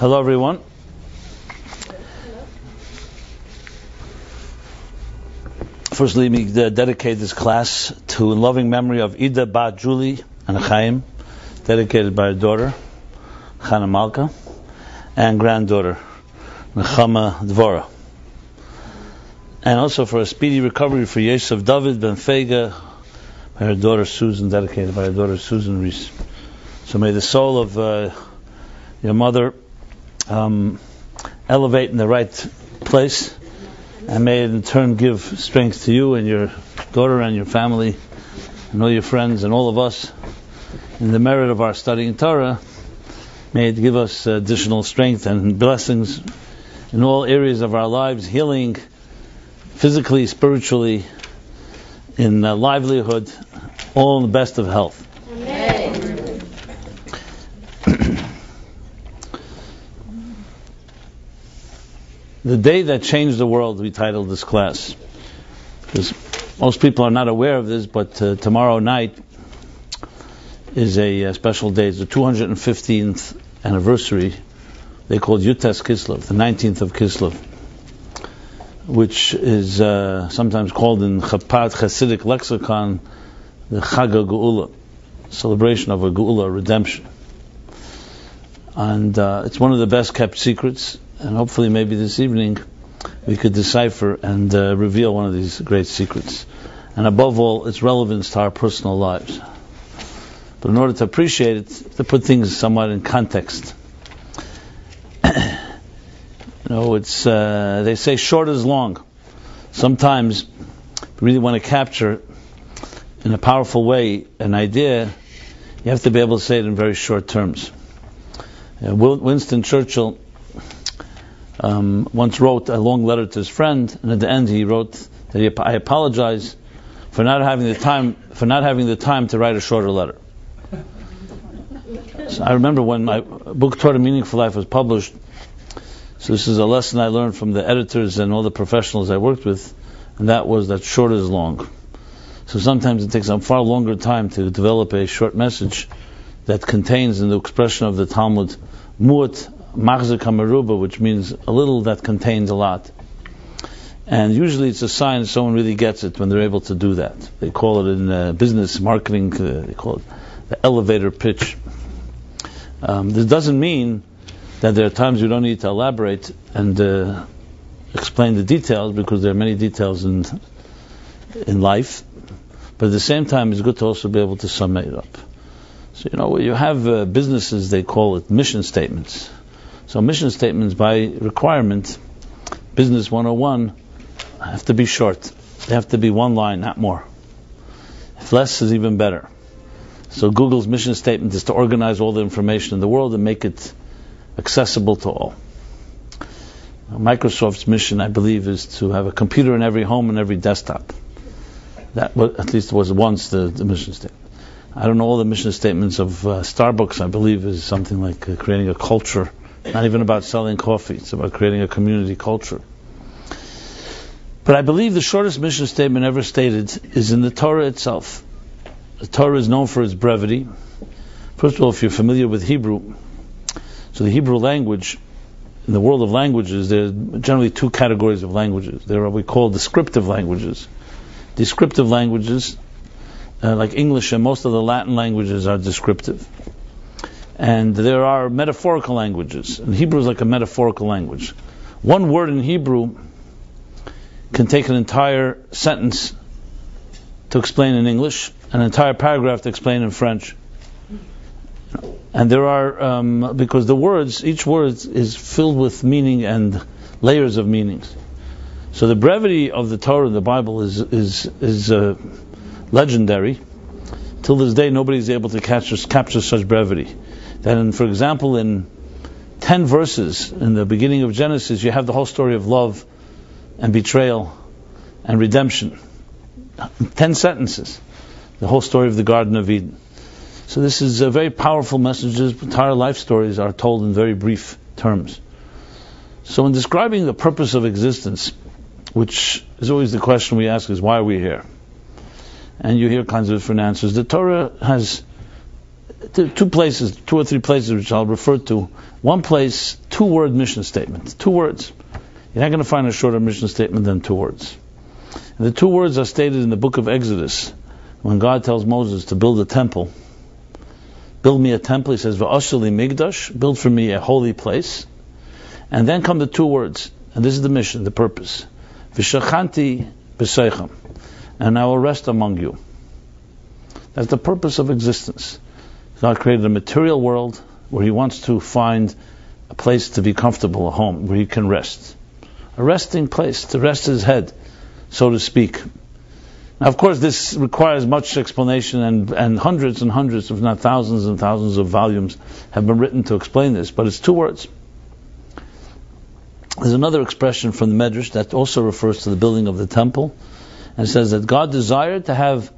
Hello everyone. First, let me dedicate this class to loving memory of Ida Bat Julie and Chaim, dedicated by her daughter, Chana Malka, and granddaughter, Nechama Dvora. And also for a speedy recovery for Yosef David Ben Fega, by her daughter Susan, dedicated by her daughter Susan Reese. So may the soul of your mother elevate in the right place, and may it in turn give strength to you and your daughter and your family and all your friends and all of us in the merit of our studying Torah. May it give us additional strength and blessings in all areas of our lives, healing physically, spiritually, in livelihood, all in the best of health. Amen. The day that changed the world, we titled this class, because most people are not aware of this, but tomorrow night is a special day. It's the 215th anniversary. They call it Yutes Kislev, the 19th of Kislev, which is sometimes called in Chabad Hasidic lexicon the Chag HaGeula, celebration of a Geula, redemption. And it's one of the best kept secrets, and hopefully maybe this evening we could decipher and reveal one of these great secrets. And above all, its relevance to our personal lives. But in order to appreciate it, to put things somewhat in context. It's they say short is long. Sometimes, if you really want to capture in a powerful way an idea, you have to be able to say it in very short terms. Winston Churchill once wrote a long letter to his friend, and at the end he wrote that I apologize for not having the time to write a shorter letter. So I remember when my book Torah Meaningful Life was published. So this is a lesson I learned from the editors and all the professionals I worked with, and that was that short is long. So sometimes it takes a far longer time to develop a short message that contains in the expression of the Talmud mu'at machzik hamaruba, which means a little that contains a lot. And usually it's a sign someone really gets it when they're able to do that. They call it in business marketing, they call it the elevator pitch. This doesn't mean that there are times you don't need to elaborate and explain the details, because there are many details in life. But at the same time, it's good to also be able to sum it up. So, you have businesses, they call it mission statements. So mission statements, by requirement, Business 101, have to be short. They have to be one line, not more. If less is even better. So Google's mission statement is to organize all the information in the world and make it accessible to all. Microsoft's mission, I believe, is to have a computer in every home and every desktop. That at least was once the mission statement. I don't know all the mission statements of Starbucks. I believe is something like creating a culture, not even about selling coffee. It's about creating a community culture. But I believe the shortest mission statement ever stated is in the Torah itself. The Torah is known for its brevity. First of all, if you're familiar with Hebrew, so the Hebrew language, in the world of languages, there are generally two categories of languages. There are what we call descriptive languages. Descriptive languages, like English and most of the Latin languages, are descriptive. And there are metaphorical languages. And Hebrew is like a metaphorical language. One word in Hebrew can take an entire sentence to explain in English, an entire paragraph to explain in French. And there are, because the words, each word is filled with meaning and layers of meanings. So the brevity of the Torah and the Bible is legendary. Till this day, nobody is able to capture such brevity. That, for example, in 10 verses in the beginning of Genesis, you have the whole story of love and betrayal and redemption. 10 sentences, the whole story of the Garden of Eden. So this is very powerful messages. Entire life stories are told in very brief terms. So in describing the purpose of existence, which is always the question we ask, is why are we here? And you hear kinds of different answers. The Torah has two places, 2 or 3 places which I'll refer to. One place, 2-word mission statement. 2 words. You're not going to find a shorter mission statement than 2 words. And the 2 words are stated in the book of Exodus. When God tells Moses to build a temple, build me a temple, he says, V'ashali migdash, build for me a holy place. And then come the 2 words, and this is the mission, the purpose. V'shachanti b'seichem, and I will rest among you. That's the purpose of existence. God created a material world where He wants to find a place to be comfortable, a home, where He can rest. A resting place, to rest His head, so to speak. Now, of course, this requires much explanation, and hundreds and hundreds, if not thousands and thousands of volumes have been written to explain this, but it's 2 words. There's another expression from the Medrash that also refers to the building of the temple, and says that God desired to have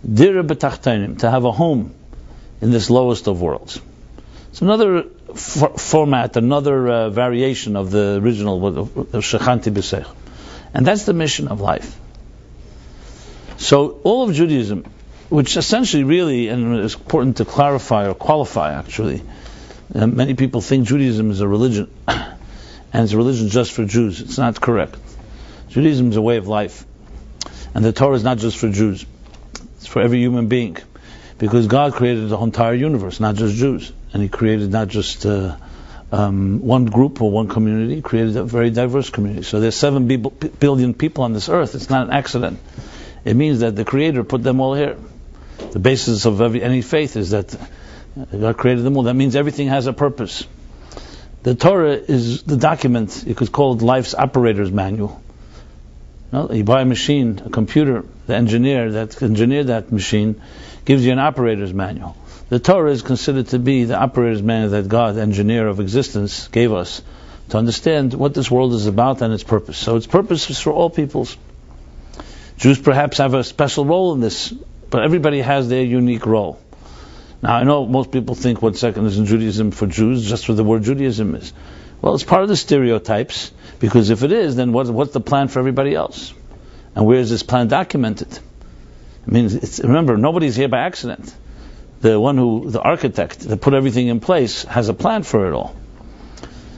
dira b'tachtainim, to have a home in this lowest of worlds. It's another format, another variation of the original of Shechanti B'Seich. And that's the mission of life. So all of Judaism, which essentially really, and it's important to clarify or qualify actually, many people think Judaism is a religion, and it's a religion just for Jews. It's not correct. Judaism is a way of life. And the Torah is not just for Jews. It's for every human being. Because God created the entire universe, not just Jews. And He created not just one group or one community, He created a very diverse community. So there's 7 billion people on this earth. It's not an accident. It means that the Creator put them all here. The basis of any faith is that God created them all. That means everything has a purpose. The Torah is the document, you could call it life's operator's manual. You buy a machine, a computer, the engineer that engineered that machine gives you an operator's manual. The Torah is considered to be the operator's manual that God, the engineer of existence, gave us to understand what this world is about and its purpose. So its purpose is for all peoples. Jews perhaps have a special role in this, but everybody has their unique role. Now, I know most people think what secularism Judaism for Jews, just for the word Judaism is. Well, it's part of the stereotypes, because if it is, then what's the plan for everybody else? And where is this plan documented? I mean, remember, nobody's here by accident. The architect that put everything in place has a plan for it all.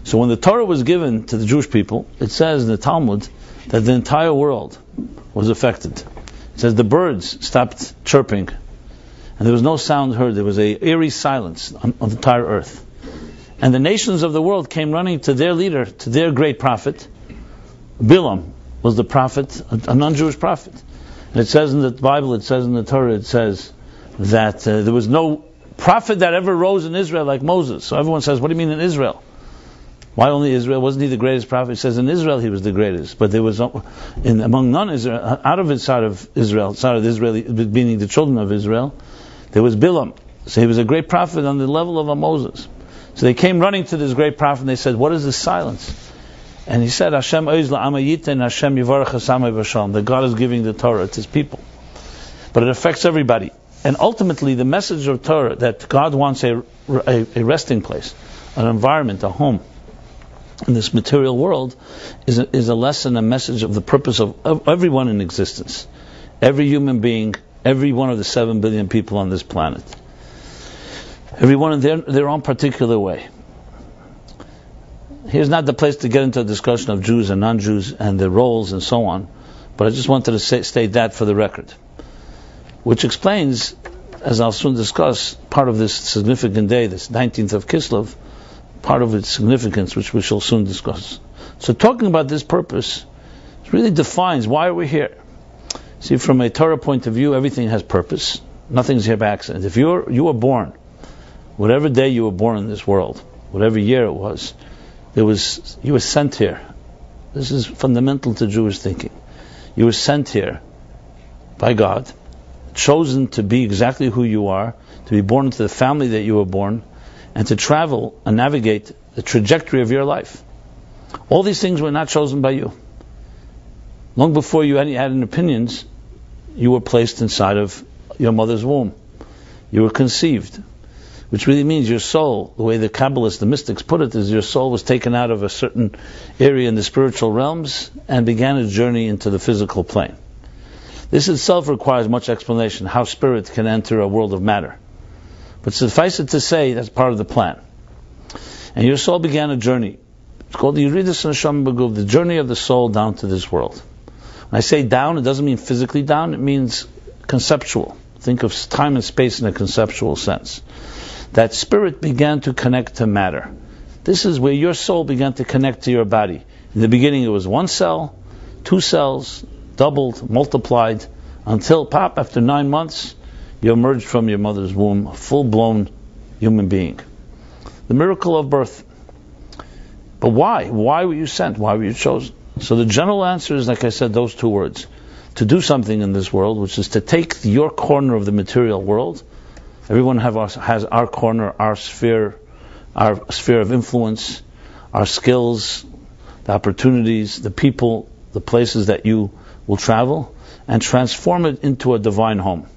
So when the Torah was given to the Jewish people, it says in the Talmud that the entire world was affected. It says the birds stopped chirping, and there was no sound heard. There was an eerie silence on the entire earth. And the nations of the world came running to their leader, to their great prophet. Bilam was the prophet, a non-Jewish prophet. And it says in the Bible, it says in the Torah, it says that there was no prophet that ever rose in Israel like Moses. So everyone says, what do you mean in Israel? Why only Israel? Wasn't he the greatest prophet? He says in Israel he was the greatest. But there was, among non-Israel, outside of Israel, meaning the children of Israel, there was Bilam. So he was a great prophet on the level of a Moses. So they came running to this great prophet and they said, what is this silence? And he said, Hashem oizla amayiten, Hashem yivarach hasamay v'shalom. That God is giving the Torah to His people. But it affects everybody. And ultimately the message of Torah, that God wants a resting place, an environment, a home in this material world, is a lesson, a message of the purpose of everyone in existence. Every human being, every one of the 7 billion people on this planet. Everyone in their own particular way. Here's not the place to get into a discussion of Jews and non-Jews and their roles and so on, but I just wanted to state that for the record. Which explains, as I'll soon discuss, part of this significant day, this 19th of Kislev, part of its significance, which we shall soon discuss. So talking about this purpose really defines why are we here. See, from a Torah point of view, everything has purpose. Nothing's here by accident. If you were born, whatever day you were born in this world, whatever year it was, you were sent here. This is fundamental to Jewish thinking. You were sent here by God, chosen to be exactly who you are, to be born into the family that you were born, and to travel and navigate the trajectory of your life. All these things were not chosen by you. Long before you had any opinions, you were placed inside of your mother's womb. You were conceived. Which really means your soul, the way the Kabbalists, the mystics put it, is your soul was taken out of a certain area in the spiritual realms and began its journey into the physical plane. This itself requires much explanation, how spirit can enter a world of matter. But suffice it to say, that's part of the plan. And your soul began a journey. It's called the Yuridus Neshama B'Guf, the journey of the soul down to this world. When I say down, it doesn't mean physically down, it means conceptual. Think of time and space in a conceptual sense. That spirit began to connect to matter. This is where your soul began to connect to your body. In the beginning it was one cell, two cells, doubled, multiplied, until pop, after 9 months, you emerged from your mother's womb, a full-blown human being. The miracle of birth. But why? Why were you sent? Why were you chosen? So the general answer is, like I said, those two words. To do something in this world, which is to take your corner of the material world. Everyone has our corner, our sphere of influence, our skills, the opportunities, the people, the places that you will travel, and transform it into a divine home.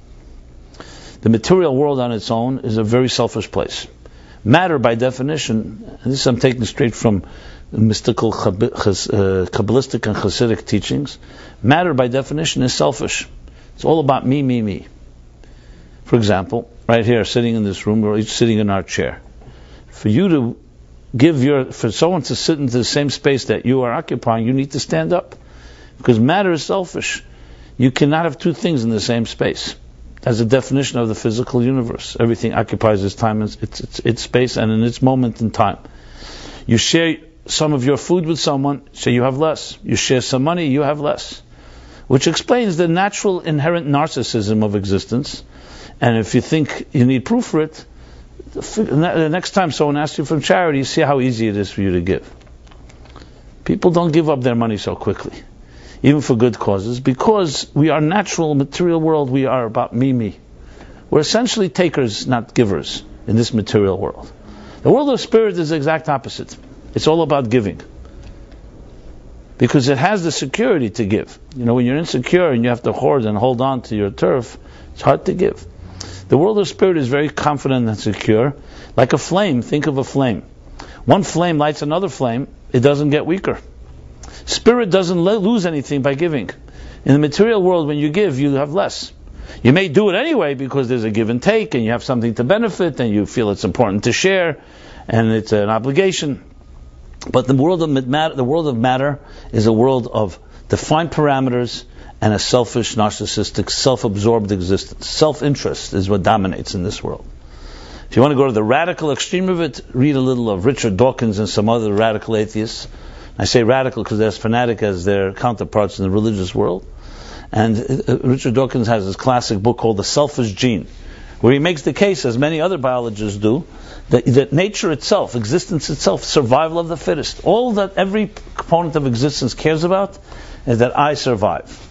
The material world on its own is a very selfish place. Matter, by definition, and this I'm taking straight from mystical, Kabbalistic and Hasidic teachings, matter, by definition, is selfish. It's all about me, me, me. For example, right here, sitting in this room, we're each sitting in our chair. For someone to sit into the same space that you are occupying, you need to stand up. Because matter is selfish. You cannot have two things in the same space. That's the definition of the physical universe. Everything occupies its time, its space, and in its moment in time. You share some of your food with someone, so you have less. You share some money, you have less. Which explains the natural inherent narcissism of existence. And if you think you need proof for it, the next time someone asks you for charity, see how easy it is for you to give. People don't give up their money so quickly, even for good causes, because we are natural, material world. We are about me, me. We're essentially takers, not givers, in this material world. The world of spirit is the exact opposite. It's all about giving, because it has the security to give. When you're insecure and you have to hoard and hold on to your turf, it's hard to give. The world of spirit is very confident and secure, like a flame. Think of a flame. One flame lights another flame, it doesn't get weaker. Spirit doesn't lose anything by giving. In the material world, when you give, you have less. You may do it anyway because there's a give and take, and you have something to benefit, and you feel it's important to share, and it's an obligation. But the world of matter is a world of defined parameters and a selfish, narcissistic, self-absorbed existence. Self-interest is what dominates in this world. If you want to go to the radical extreme of it, read a little of Richard Dawkins and some other radical atheists. I say radical because they're as fanatic as their counterparts in the religious world. And Richard Dawkins has his classic book called The Selfish Gene, where he makes the case, as many other biologists do, that nature itself, existence itself, survival of the fittest, all that every component of existence cares about is that I survive.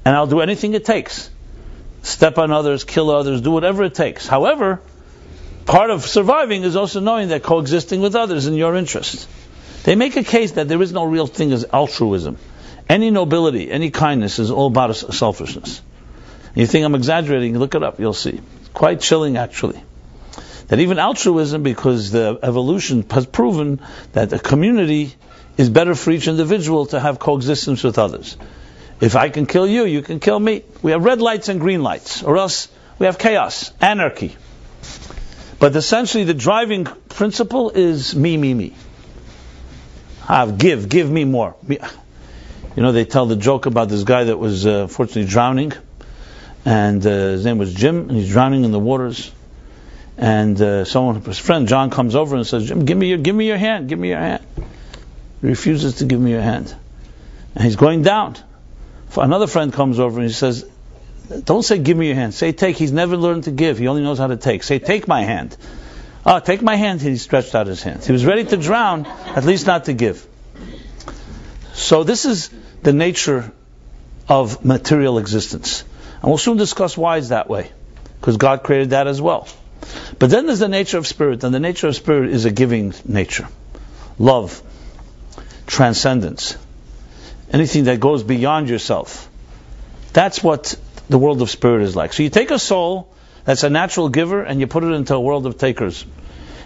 And I'll do anything it takes. Step on others, kill others, do whatever it takes. However, part of surviving is also knowing that coexisting with others in your interest. They make a case that there is no real thing as altruism. Any nobility, any kindness is all about selfishness. You think I'm exaggerating, look it up, you'll see. It's quite chilling, actually. That even altruism, because the evolution has proven that a community is better for each individual to have coexistence with others. If I can kill you, you can kill me. We have red lights and green lights, or else we have chaos, anarchy. But essentially the driving principle is me, me, me. Give me more. They tell the joke about this guy that was fortunately drowning, and his name was Jim, and he's drowning in the waters. And his friend John comes over and says, "Jim, give me your hand, give me your hand." He refuses to give me your hand, and he's going down. Another friend comes over and he says, "Don't say give me your hand, say take." He's never learned to give, he only knows how to take. Say take my hand. Take my hand. He stretched out his hand. He was ready to drown, at least not to give. So this is the nature of material existence, and we'll soon discuss why it's that way, because God created that as well. But then there's the nature of spirit, and the nature of spirit is a giving nature. Love, transcendence, anything that goes beyond yourself. That's what the world of spirit is like. So you take a soul that's a natural giver and you put it into a world of takers,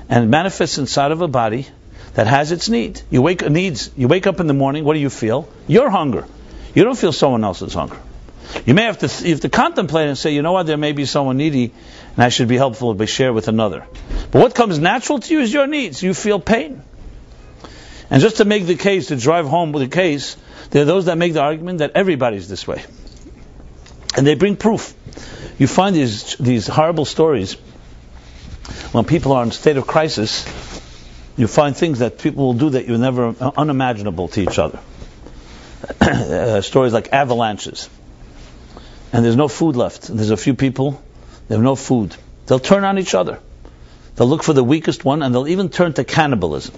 and it manifests inside of a body that has its need. You wake up in the morning, what do you feel? Your hunger. You don't feel someone else's hunger. You have to contemplate and say, you know what, there may be someone needy, and I should be helpful by share with another. But what comes natural to you is your needs. You feel pain. And just to make the case, to drive home with the case, there are those that make the argument that everybody's this way. And they bring proof. You find these horrible stories when people are in a state of crisis. You find things that people will do that you never unimaginable to each other. Stories like avalanches, and there's no food left. There's a few people, they have no food. They'll turn on each other. They'll look for the weakest one, and they'll even turn to cannibalism.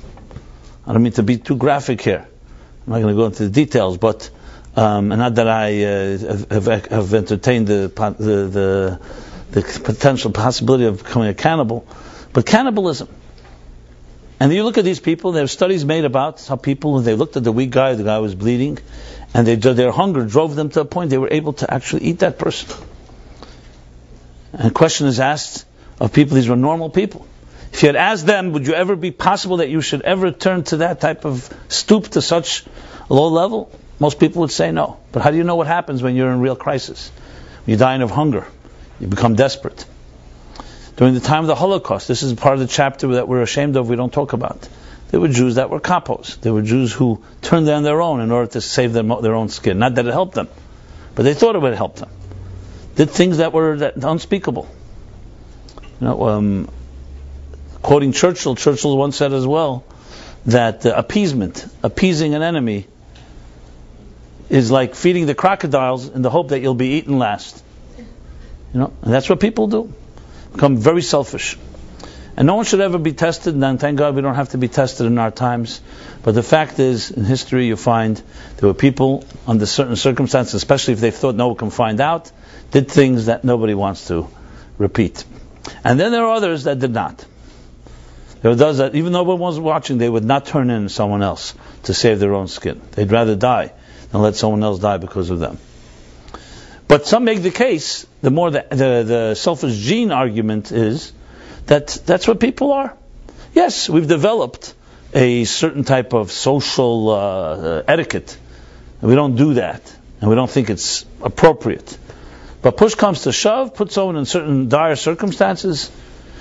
I don't mean to be too graphic here. I'm not going to go into the details, but and not that I have entertained the potential possibility of becoming a cannibal, but cannibalism. And you look at these people, there are studies made about how people, when they looked at the weak guy, the guy was bleeding, and their hunger drove them to a point they were able to actually eat that person. And a question is asked of people, these were normal people. If you had asked them, would you ever be possible that you should ever turn to that type of stoop to such a low level? Most people would say no. But how do you know what happens when you're in real crisis? When you're dying of hunger, you become desperate. During the time of the Holocaust, this is part of the chapter that we're ashamed of, we don't talk about. There were Jews that were kapos. There were Jews who turned on their own in order to save their own skin. Not that it helped them, but they thought it would help them. Did things that were unspeakable. Quoting Churchill once said as well that appeasing an enemy, is like feeding the crocodiles in the hope that you'll be eaten last. And that's what people do. Become very selfish. And no one should ever be tested, and thank God we don't have to be tested in our times. But the fact is, in history you find there were people under certain circumstances, especially if they thought no one can find out, did things that nobody wants to repeat. And then there are others that did not. There are those that, even though no one was watching, they would not turn in someone else to save their own skin. They'd rather die than let someone else die because of them. But some make the case, the more the selfish gene argument is, that's what people are. Yes, we've developed a certain type of social etiquette, and we don't do that, and we don't think it's appropriate. But push comes to shove, put someone in certain dire circumstances,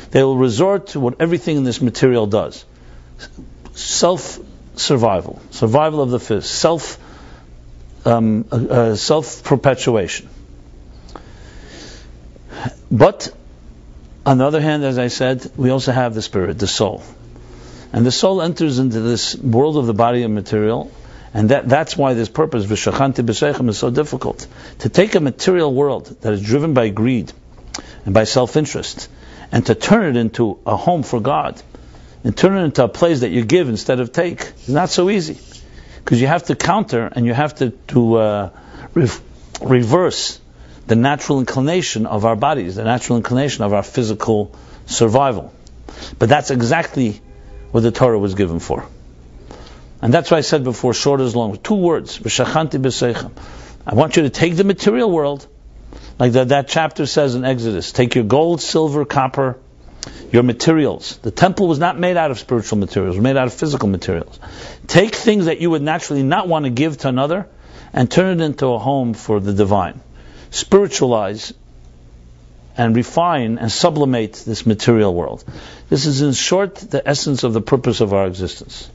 they will resort to what everything in this material does. Self-survival, survival of the fittest, self-perpetuation. But, on the other hand, as I said, we also have the spirit, the soul. And the soul enters into this world of the body and material, and that's why this purpose, v'shachanti b'seichem, is so difficult. To take a material world that is driven by greed and by self-interest, and to turn it into a home for God, and turn it into a place that you give instead of take, is not so easy. Because you have to counter, and you have to reverse the natural inclination of our bodies, the natural inclination of our physical survival. But that's exactly what the Torah was given for. And that's why I said before, short as long, 2 words, v'shachanti b'seichem. I want you to take the material world, like that chapter says in Exodus, take your gold, silver, copper, your materials. The temple was not made out of spiritual materials, it was made out of physical materials. Take things that you would naturally not want to give to another, and turn it into a home for the divine. Spiritualize and refine and sublimate this material world. This is, in short, the essence of the purpose of our existence.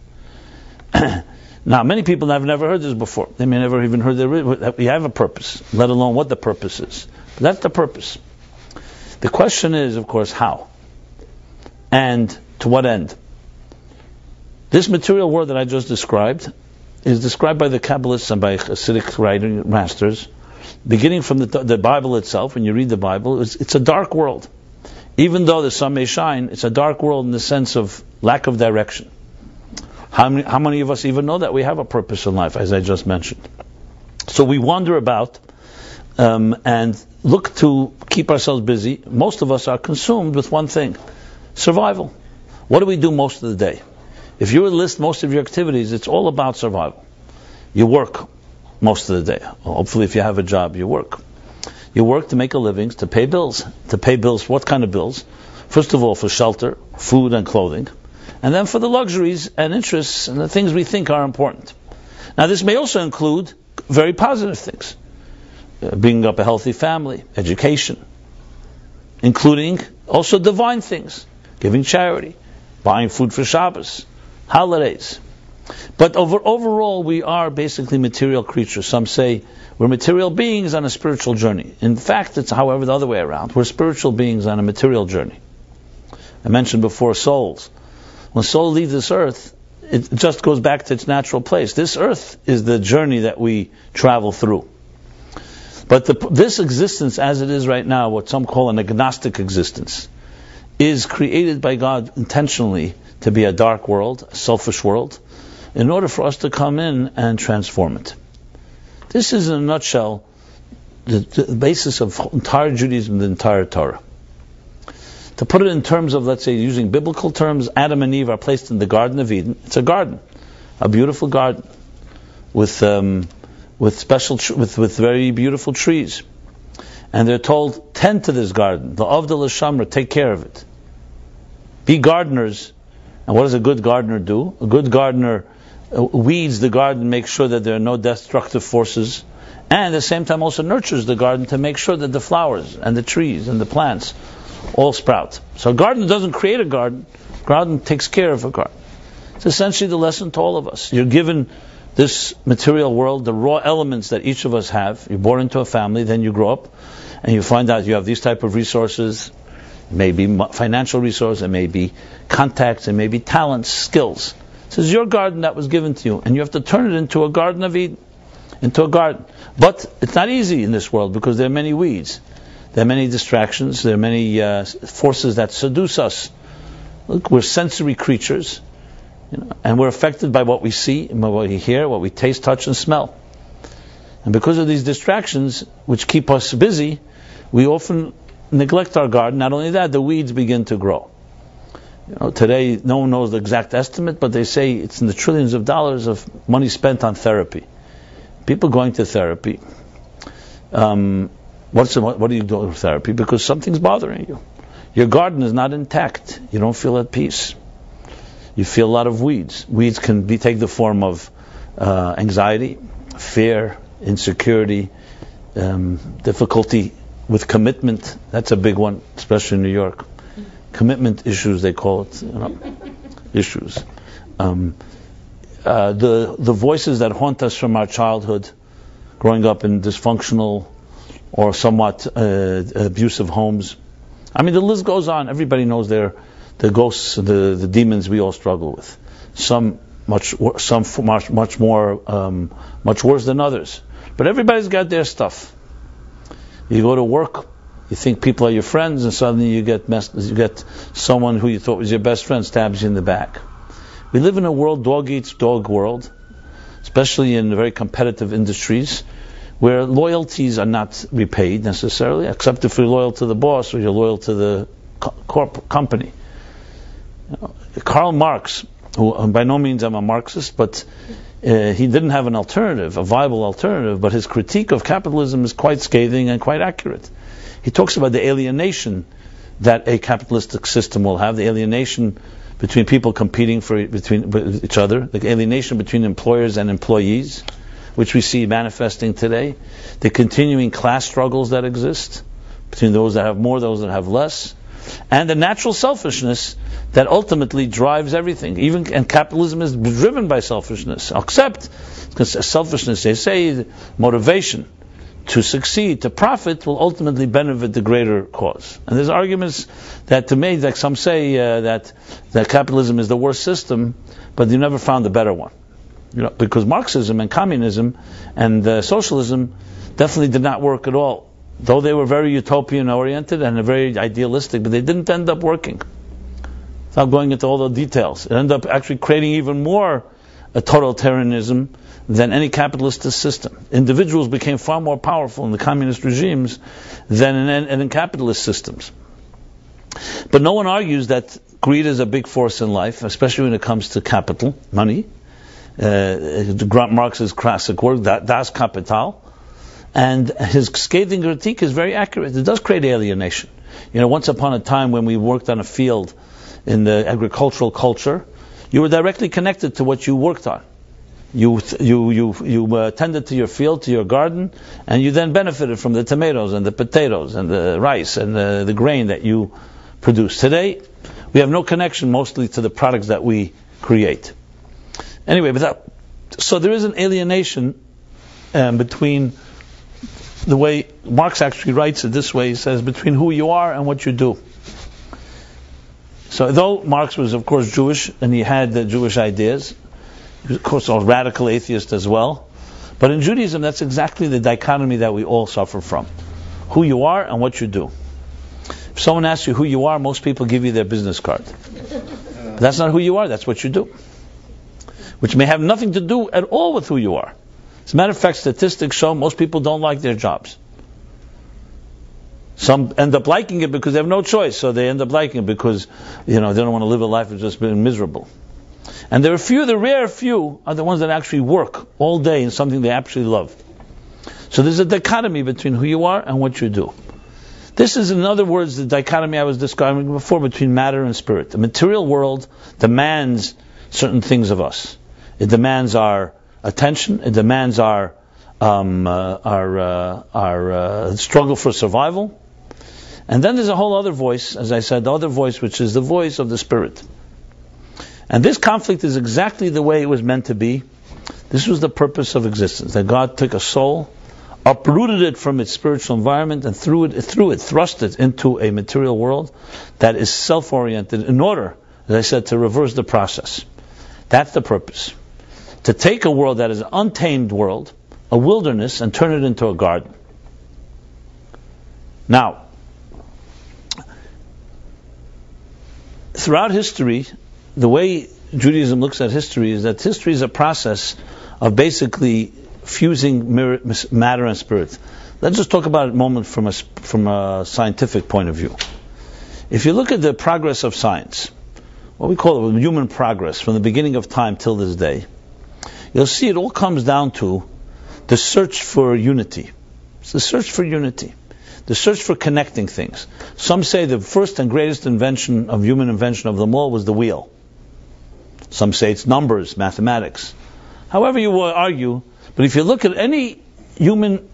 Now, many people have never heard this before. They may never even heard that we have a purpose, let alone what the purpose is. But that's the purpose. The question is, of course, how? And to what end? This material world that I just described is described by the Kabbalists and by Hasidic writing masters, beginning from the Bible itself. When you read the Bible, it's a dark world. Even though the sun may shine, it's a dark world in the sense of lack of direction. How many of us even know that we have a purpose in life, as I just mentioned? So we wander about and look to keep ourselves busy. Most of us are consumed with one thing: survival. What do we do most of the day? If you would list most of your activities, it's all about survival. You work most of the day. Hopefully, if you have a job, you work. You work to make a living, to pay bills. To pay bills, what kind of bills? First of all, for shelter, food and clothing. And then for the luxuries and interests and the things we think are important. Now, this may also include very positive things. bringing up a healthy family, education, including also divine things, giving charity, buying food for Shabbos, holidays. But overall, we are basically material creatures. Some say we're material beings on a spiritual journey. In fact, it's, however, the other way around. We're spiritual beings on a material journey. I mentioned before souls. When soul leaves this earth, it just goes back to its natural place. This earth is the journey that we travel through. But this existence as it is right now, what some call an agnostic existence, is created by God intentionally to be a dark world, a selfish world, in order for us to come in and transform it. This is, in a nutshell, the basis of entire Judaism, the entire Torah. To put it in terms of, let's say, using biblical terms, Adam and Eve are placed in the Garden of Eden. It's a garden, a beautiful garden, with very beautiful trees. And they're told, tend to this garden. The Avdal Shamra, take care of it. Be gardeners. And what does a good gardener do? A good gardener weeds the garden, makes sure that there are no destructive forces, and at the same time also nurtures the garden to make sure that the flowers and the trees and the plants all sprout. So a garden doesn't create a garden takes care of a garden. It's essentially the lesson to all of us. You're given this material world, the raw elements that each of us have. You're born into a family, then you grow up, and you find out you have these type of resources. It may be financial resources, it may be contacts, it may be talents, skills. This is your garden that was given to you, and you have to turn it into a garden of Eden, into a garden. But it's not easy in this world because there are many weeds, there are many distractions, there are many forces that seduce us. Look, we're sensory creatures, and we're affected by what we see, by what we hear, what we taste, touch, and smell. And because of these distractions, which keep us busy, we often neglect our garden. Not only that, the weeds begin to grow. Today, no one knows the exact estimate, but they say it's in the trillions of dollars of money spent on therapy. People going to therapy. What do you do with therapy? Because something's bothering you. Your garden is not intact. You don't feel at peace. You feel a lot of weeds. Weeds can take the form of anxiety, fear, insecurity, difficulty with commitment. That's a big one, especially in New York. Commitment issues, they call it, issues. The voices that haunt us from our childhood, growing up in dysfunctional or somewhat abusive homes. I mean, the list goes on. Everybody knows the ghosts, the demons we all struggle with. Some much worse than others. But everybody's got their stuff. You go to work, you think people are your friends, and suddenly you get someone who you thought was your best friend stabs you in the back. We live in a world, dog eats dog world, especially in very competitive industries, where loyalties are not repaid necessarily, except if you're loyal to the boss or you're loyal to the company. Karl Marx, who by no means I'm a Marxist, but he didn't have an alternative, a viable alternative, but his critique of capitalism is quite scathing and quite accurate. He talks about the alienation that a capitalistic system will have, the alienation between people competing between each other, the alienation between employers and employees, which we see manifesting today, the continuing class struggles that exist between those that have more, those that have less, and the natural selfishness that ultimately drives everything. And capitalism is driven by selfishness, except because selfishness, they say, motivation to succeed, to profit, will ultimately benefit the greater cause. And there's arguments that, to me, like some say that capitalism is the worst system, but you never found a better one. Because Marxism and communism and socialism definitely did not work at all. Though they were very utopian-oriented and very idealistic, but they didn't end up working. Without going into all the details, it ended up actually creating even more a totalitarianism than any capitalist system. Individuals became far more powerful in the communist regimes than in capitalist systems. But no one argues that greed is a big force in life, especially when it comes to capital, money. Marx's classic work, Das Kapital. And his scathing critique is very accurate. It does create alienation. Once upon a time when we worked on a field in the agricultural culture, you were directly connected to what you worked on. You tended to your field, to your garden, and you then benefited from the tomatoes and the potatoes and the rice and the grain that you produce. Today, we have no connection mostly to the products that we create. Anyway, so there is an alienation between the way Marx actually writes it this way. He says, between who you are and what you do. So though Marx was, of course, Jewish, and he had the Jewish ideas, he was, of course, a radical atheist as well, but in Judaism, that's exactly the dichotomy that we all suffer from. Who you are and what you do. If someone asks you who you are, most people give you their business card. But that's not who you are, that's what you do. Which may have nothing to do at all with who you are. As a matter of fact, statistics show most people don't like their jobs. Some end up liking it because they have no choice, so they end up liking it because, they don't want to live a life of just being miserable. And the rare few are the ones that actually work all day in something they absolutely love. So there's a dichotomy between who you are and what you do. This is, in other words, the dichotomy I was describing before between matter and spirit. The material world demands certain things of us. It demands our attention. It demands our struggle for survival. And then there's a whole other voice, as I said, the other voice, which is the voice of the spirit. And this conflict is exactly the way it was meant to be. This was the purpose of existence, that God took a soul, uprooted it from its spiritual environment, and thrust it into a material world that is self-oriented in order, as I said, to reverse the process. That's the purpose. To take a world that is an untamed world, a wilderness, and turn it into a garden. Now, throughout history, the way Judaism looks at history is that history is a process of basically fusing matter and spirit. Let's just talk about it a moment from a scientific point of view. If you look at the progress of science, what we call it human progress from the beginning of time till this day, you'll see it all comes down to the search for unity. It's the search for unity. The search for connecting things. Some say the first and greatest human invention of them all was the wheel. Some say it's numbers, mathematics. However you will argue, but if you look at any human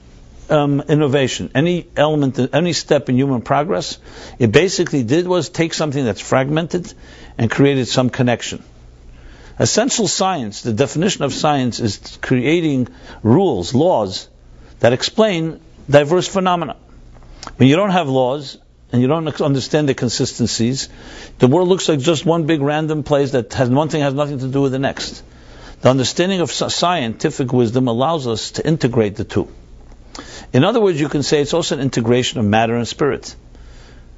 innovation, any element, any step in human progress, it basically did was take something that's fragmented and created some connection. Essential science, the definition of science is creating rules, laws, that explain diverse phenomena. When you don't have laws, and you don't understand the consistencies, the world looks like just one big random place that one thing has nothing to do with the next. The understanding of scientific wisdom allows us to integrate the two. In other words, you can say it's also an integration of matter and spirit.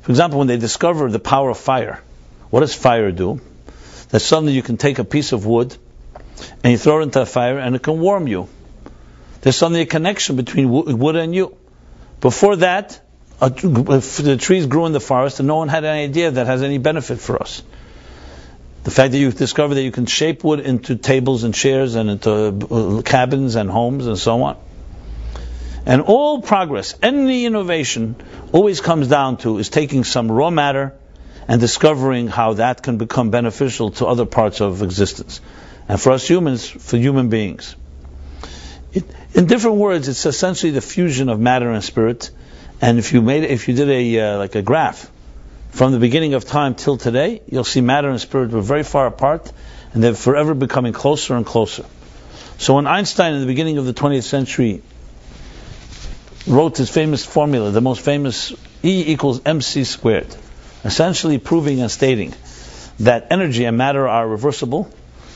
For example, when they discover the power of fire, what does fire do? That suddenly you can take a piece of wood and you throw it into a fire and it can warm you. There's suddenly a connection between wood and you. Before that, the trees grew in the forest and no one had any idea that has any benefit for us. The fact that you discover that you can shape wood into tables and chairs and into cabins and homes and so on. And all progress, any innovation, always comes down to is taking some raw matter and discovering how that can become beneficial to other parts of existence. And for us humans, for human beings. In different words, it's essentially the fusion of matter and spirit. And if you did a graph from the beginning of time till today, you'll see matter and spirit were very far apart, and they're forever becoming closer and closer. So when Einstein, in the beginning of the 20th century, wrote his famous formula, the most famous E equals mc squared, essentially proving and stating that energy and matter are reversible,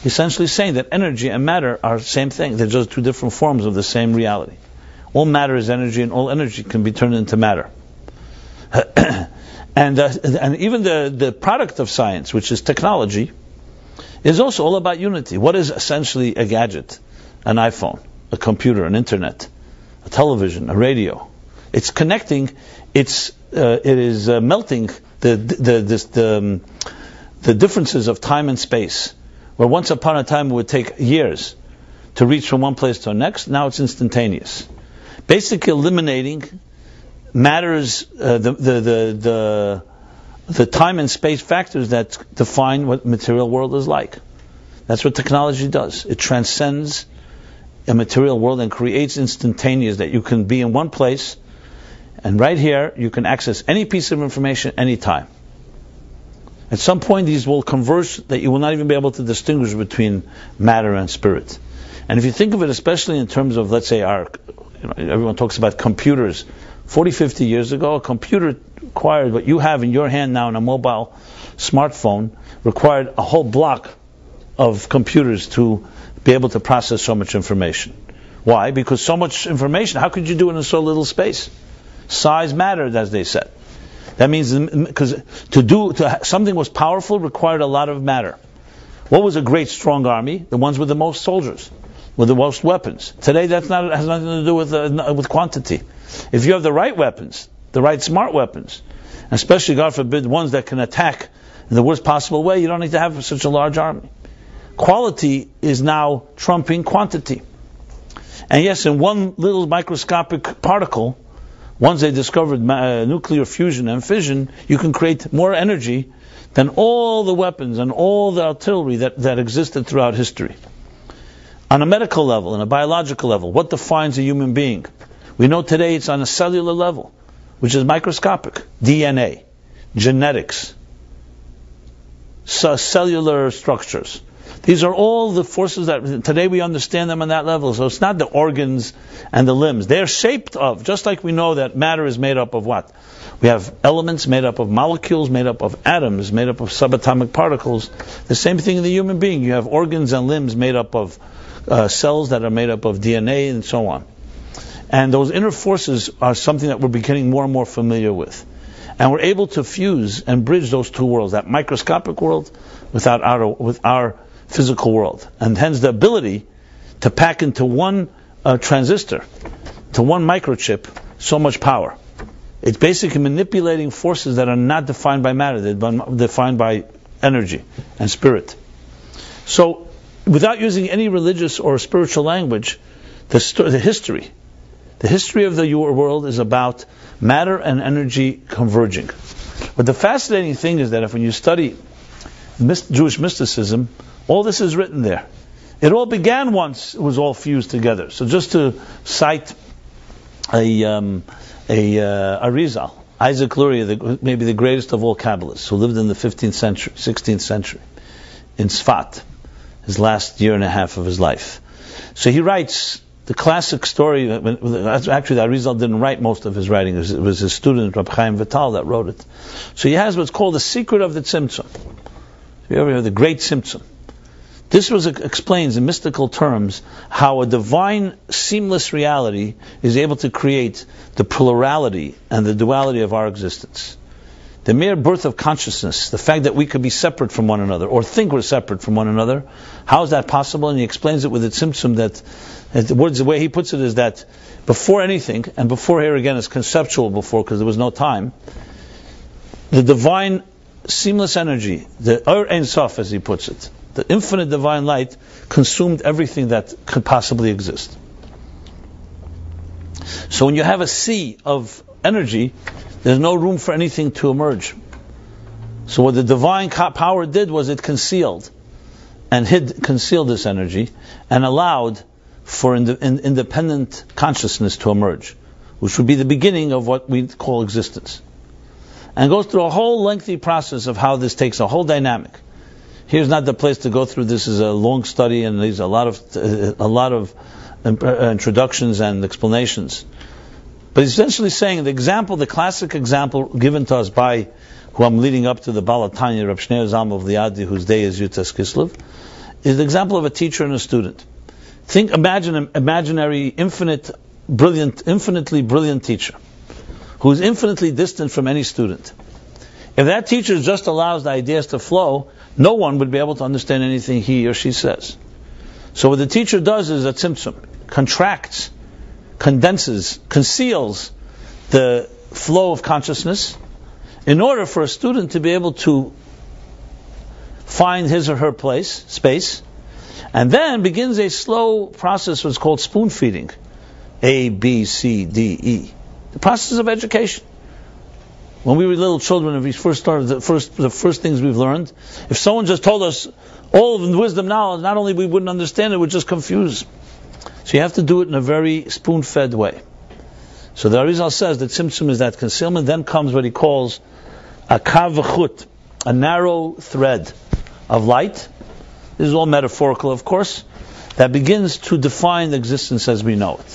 essentially saying that energy and matter are the same thing. They're just two different forms of the same reality. All matter is energy, and all energy can be turned into matter. and even the product of science, which is technology, is also all about unity. What is essentially a gadget? An iPhone, a computer, an internet, a television, a radio. It's connecting. It is melting the differences of time and space. Where once upon a time it would take years to reach from one place to the next, now it's instantaneous. Basically eliminating matters, the time and space factors that define what material world is like. That's what technology does. It transcends a material world and creates instantaneous, that you can be in one place, and right here you can access any piece of information anytime. At some point these will converge that you will not even be able to distinguish between matter and spirit. And if you think of it, especially in terms of, let's say, everyone talks about computers. 40, 50 years ago, a computer required what you have in your hand now in a mobile smartphone, required a whole block of computers to be able to process so much information. Why? Because so much information, how could you do it in so little space? Size mattered, as they said. That means because something was powerful required a lot of matter. What was a great strong army? The ones with the most soldiers, with the most weapons. Today has nothing to do with quantity. If you have the right weapons, the right smart weapons, especially, God forbid, ones that can attack in the worst possible way, you don't need to have such a large army. Quality is now trumping quantity. And yes, in one little microscopic particle, once they discovered nuclear fusion and fission, you can create more energy than all the weapons and all the artillery that existed throughout history. On a medical level, on a biological level, what defines a human being? We know today it's on a cellular level, which is microscopic. DNA, genetics, cellular structures. These are all the forces that today we understand them on that level. So it's not the organs and the limbs. They're shaped of, just like we know that matter is made up of what? We have elements made up of molecules, made up of atoms, made up of subatomic particles. The same thing in the human being. You have organs and limbs made up of cells that are made up of DNA and so on. And those inner forces are something that we're becoming more and more familiar with. And we're able to fuse and bridge those two worlds, that microscopic world with our physical world. And hence the ability to pack into one transistor, to one microchip, so much power. It's basically manipulating forces that are not defined by matter, they're defined by energy and spirit. So, without using any religious or spiritual language, the history of the world is about matter and energy converging. But the fascinating thing is that if when you study Jewish mysticism, all this is written there. It all began once, it was all fused together. So just to cite a Arizal, Isaac Luria, maybe the greatest of all Kabbalists, who lived in the 15th century, 16th century, in Sfat, his last year and a half of his life. So he writes the classic story. Actually, the Arizal didn't write most of his writing. It was his student, Rabbi Chaim Vital, that wrote it. So he has what's called the secret of the Tzimtzum. You ever heard the Great Tzimtzum? This explains in mystical terms how a divine, seamless reality is able to create the plurality and the duality of our existence. The mere birth of consciousness, the fact that we could be separate from one another, or think we're separate from one another, how is that possible? And he explains it with the Tzimtzum that the way he puts it is that before anything, and before here again is conceptual before because there was no time, the divine seamless energy, the Ein Sof as he puts it, the infinite divine light consumed everything that could possibly exist. So when you have a sea of energy, there's no room for anything to emerge. So what the divine power did was it concealed this energy and allowed for independent consciousness to emerge, which would be the beginning of what we call existence. And goes through a whole lengthy process of how this takes a whole dynamic. Here's not the place to go through. This is a long study, and there's a lot of introductions and explanations. But he's essentially saying the classic example given to us by who I'm leading up to, the Baal HaTanya, Reb Shneir Zalman of Liadi, whose day is Yutas Kislev, is the example of a teacher and a student. Imagine an imaginary, infinitely brilliant teacher who is infinitely distant from any student. If that teacher just allows the ideas to flow, no one would be able to understand anything he or she says. So what the teacher does is a tzimtzum, contracts, condenses, conceals the flow of consciousness in order for a student to be able to find his or her space, and then begins a slow process what's called spoon feeding. A, B, C, D, E. The process of education. When we were little children, if we first started, the first things we've learned, if someone just told us all of the wisdom knowledge, not only we wouldn't understand it, we'd just confuse. So you have to do it in a very spoon-fed way. So the Arizal says that Tzimtzum is that concealment. Then comes what he calls a kav v'chut, a narrow thread of light. This is all metaphorical, of course, that begins to define existence as we know it.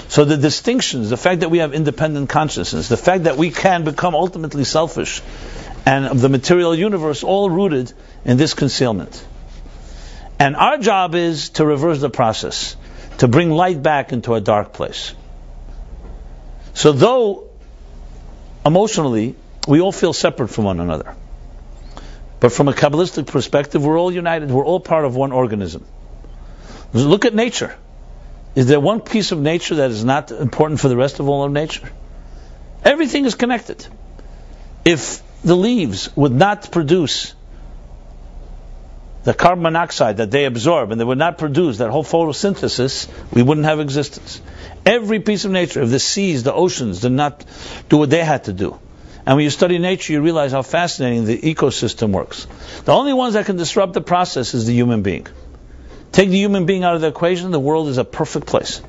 So the distinctions, the fact that we have independent consciousness, the fact that we can become ultimately selfish, and of the material universe, all rooted in this concealment. And our job is to reverse the process, to bring light back into a dark place. So though emotionally we all feel separate from one another, but from a Kabbalistic perspective we're all united, we're all part of one organism. Look at nature. Is there one piece of nature that is not important for the rest of all of nature? Everything is connected. If the leaves would not produce the carbon monoxide that they absorb, and they would not produce that whole photosynthesis, we wouldn't have existence. Every piece of nature, if the seas, the oceans, did not do what they had to do. And when you study nature, you realize how fascinating the ecosystem works. The only ones that can disrupt the process is the human being. Take the human being out of the equation, the world is a perfect place.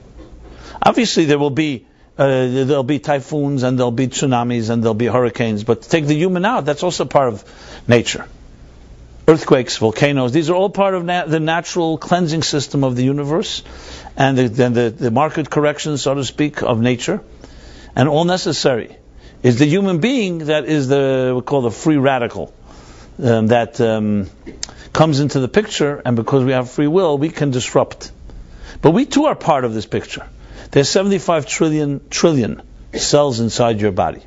Obviously, there'll be typhoons, and there'll be tsunamis, and there'll be hurricanes, but take the human out, that's also part of nature. Earthquakes, volcanoes, these are all part of the natural cleansing system of the universe, and the market corrections, so to speak, of nature, and all necessary. Is the human being that is we call the free radical, that comes into the picture, and because we have free will, we can disrupt. But we too are part of this picture. There's 75 trillion cells inside your body.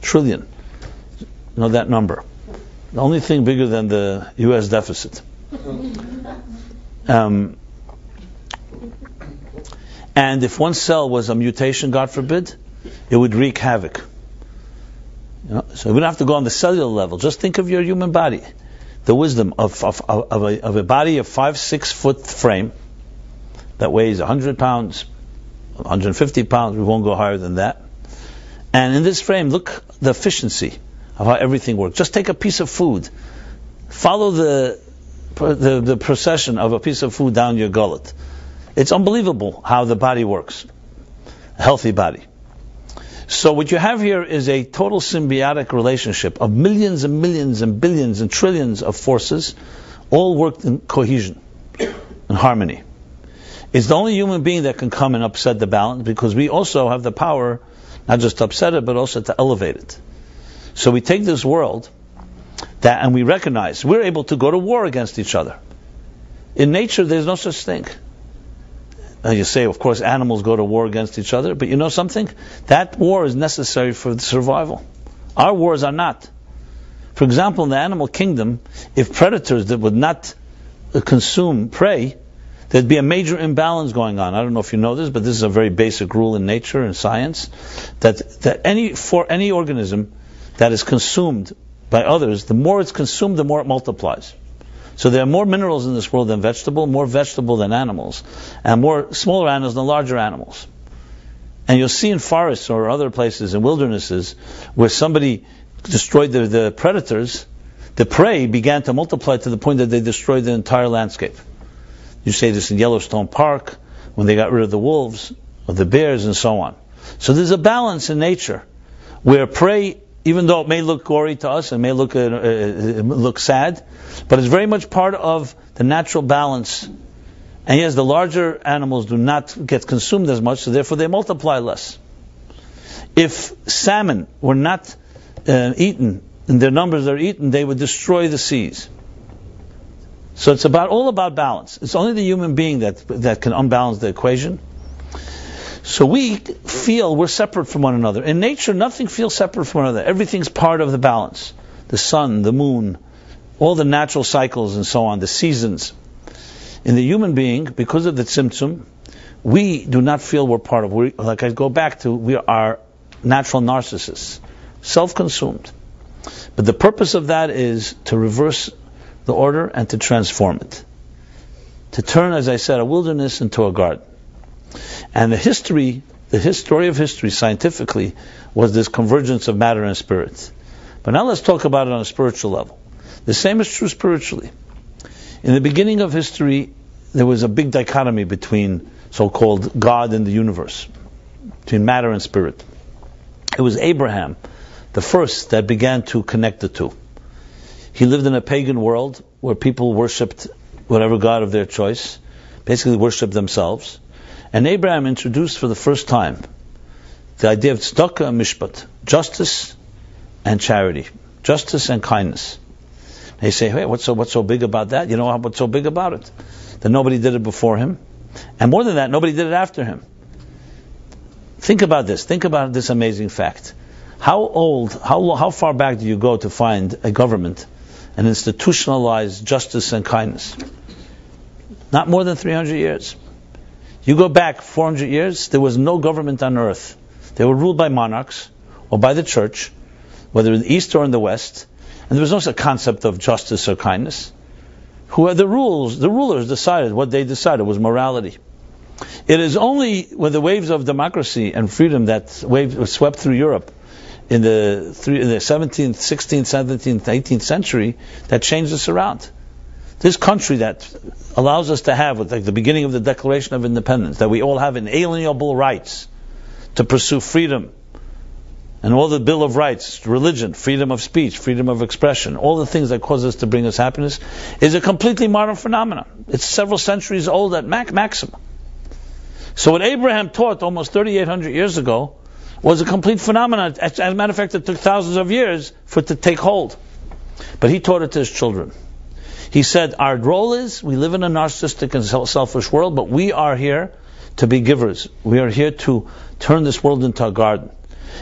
Trillion. You know that number. The only thing bigger than the U.S. deficit. And if one cell was a mutation, God forbid, it would wreak havoc. So we don't have to go on the cellular level. Just think of your human body. The wisdom of a body of 5-6 foot frame that weighs 100 pounds, 150 pounds, we won't go higher than that. And in this frame, look the efficiency of how everything works. Just take a piece of food. Follow the procession of a piece of food down your gullet. It's unbelievable how the body works. A healthy body. So what you have here is a total symbiotic relationship of millions and millions and billions and trillions of forces, all worked in cohesion and harmony. It's the only human being that can come and upset the balance, because we also have the power not just to upset it, but also to elevate it. So we take this world and we recognize we're able to go to war against each other. In nature, there's no such thing. Now you say, of course, animals go to war against each other, but you know something? That war is necessary for survival. Our wars are not. For example, in the animal kingdom, if predators that would not consume prey, there'd be a major imbalance going on. I don't know if you know this, but this is a very basic rule in nature and science, that any organism that is consumed by others, the more it's consumed, the more it multiplies. So there are more minerals in this world than more vegetable than animals, and more smaller animals than larger animals. And you'll see in forests or other places, in wildernesses, where somebody destroyed the predators, the prey began to multiply to the point that they destroyed the entire landscape. You say this in Yellowstone Park, when they got rid of the wolves, or the bears, and so on. So there's a balance in nature, where prey, even though it may look gory to us and may look sad, but it's very much part of the natural balance. And yes, the larger animals do not get consumed as much, so therefore they multiply less. If salmon were not eaten, in their numbers are eaten, they would destroy the seas. So it's all about balance. It's only the human being that can unbalance the equation. So we feel we're separate from one another. In nature, nothing feels separate from one another. Everything's part of the balance. The sun, the moon, all the natural cycles and so on, the seasons. In the human being, because of the tzimtzum, we do not feel we're part of. Like I go back to, we are natural narcissists, self-consumed. But the purpose of that is to reverse the order and to transform it. To turn, as I said, a wilderness into a garden. And the history of history scientifically was this convergence of matter and spirit. But now let's talk about it on a spiritual level. The same is true spiritually. In the beginning of history, there was a big dichotomy between so-called God in the universe, between matter and spirit. It was Abraham, the first, that began to connect the two. He lived in a pagan world where people worshipped whatever god of their choice, basically worshipped themselves. And Abraham introduced for the first time the idea of tzedakah and mishpat, justice and charity, justice and kindness. They say, hey, what's so big about that? You know what's so big about it? That nobody did it before him. And more than that, nobody did it after him. Think about this. Think about this amazing fact. How far back do you go to find a government and institutionalize justice and kindness? Not more than 300 years. You go back 400 years, there was no government on earth. They were ruled by monarchs or by the church, whether in the East or in the West, and there was no such concept of justice or kindness. Who had the rules? The rulers decided what they decided was morality. It is only when the waves of democracy and freedom that wave swept through Europe in the 17th, 16th, 17th, 18th century that changed us around. This country that allows us to have, like the beginning of the Declaration of Independence, that we all have inalienable rights to pursue freedom, and all the Bill of Rights, religion, freedom of speech, freedom of expression, all the things that cause us to bring us happiness, is a completely modern phenomenon. It's several centuries old at maximum. So what Abraham taught almost 3,800 years ago was a complete phenomenon. As a matter of fact, it took thousands of years for it to take hold. But he taught it to his children. He said, our role is, we live in a narcissistic and selfish world, but we are here to be givers. We are here to turn this world into a garden.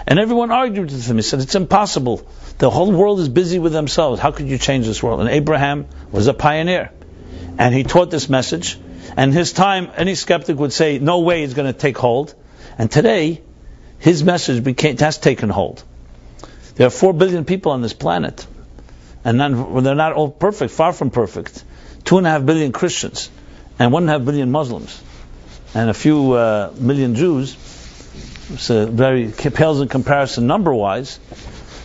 And everyone argued with him. He said, it's impossible. The whole world is busy with themselves. How could you change this world? And Abraham was a pioneer. And he taught this message. And his time, any skeptic would say, no way it's going to take hold. And today, his message has taken hold. There are 4 billion people on this planet. And they're not all perfect, far from perfect. 2.5 billion Christians. And 1.5 billion Muslims. And a few million Jews. So very pales in comparison number-wise,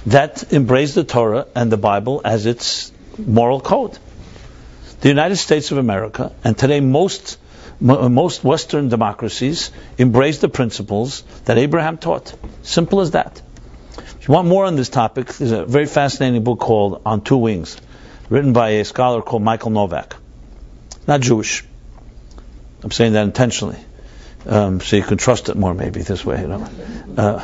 that embrace the Torah and the Bible as its moral code. The United States of America, and today most Western democracies, embrace the principles that Abraham taught. Simple as that. If you want more on this topic, there's a very fascinating book called On Two Wings, written by a scholar called Michael Novak. Not Jewish. I'm saying that intentionally. So you can trust it more, maybe this way, you know.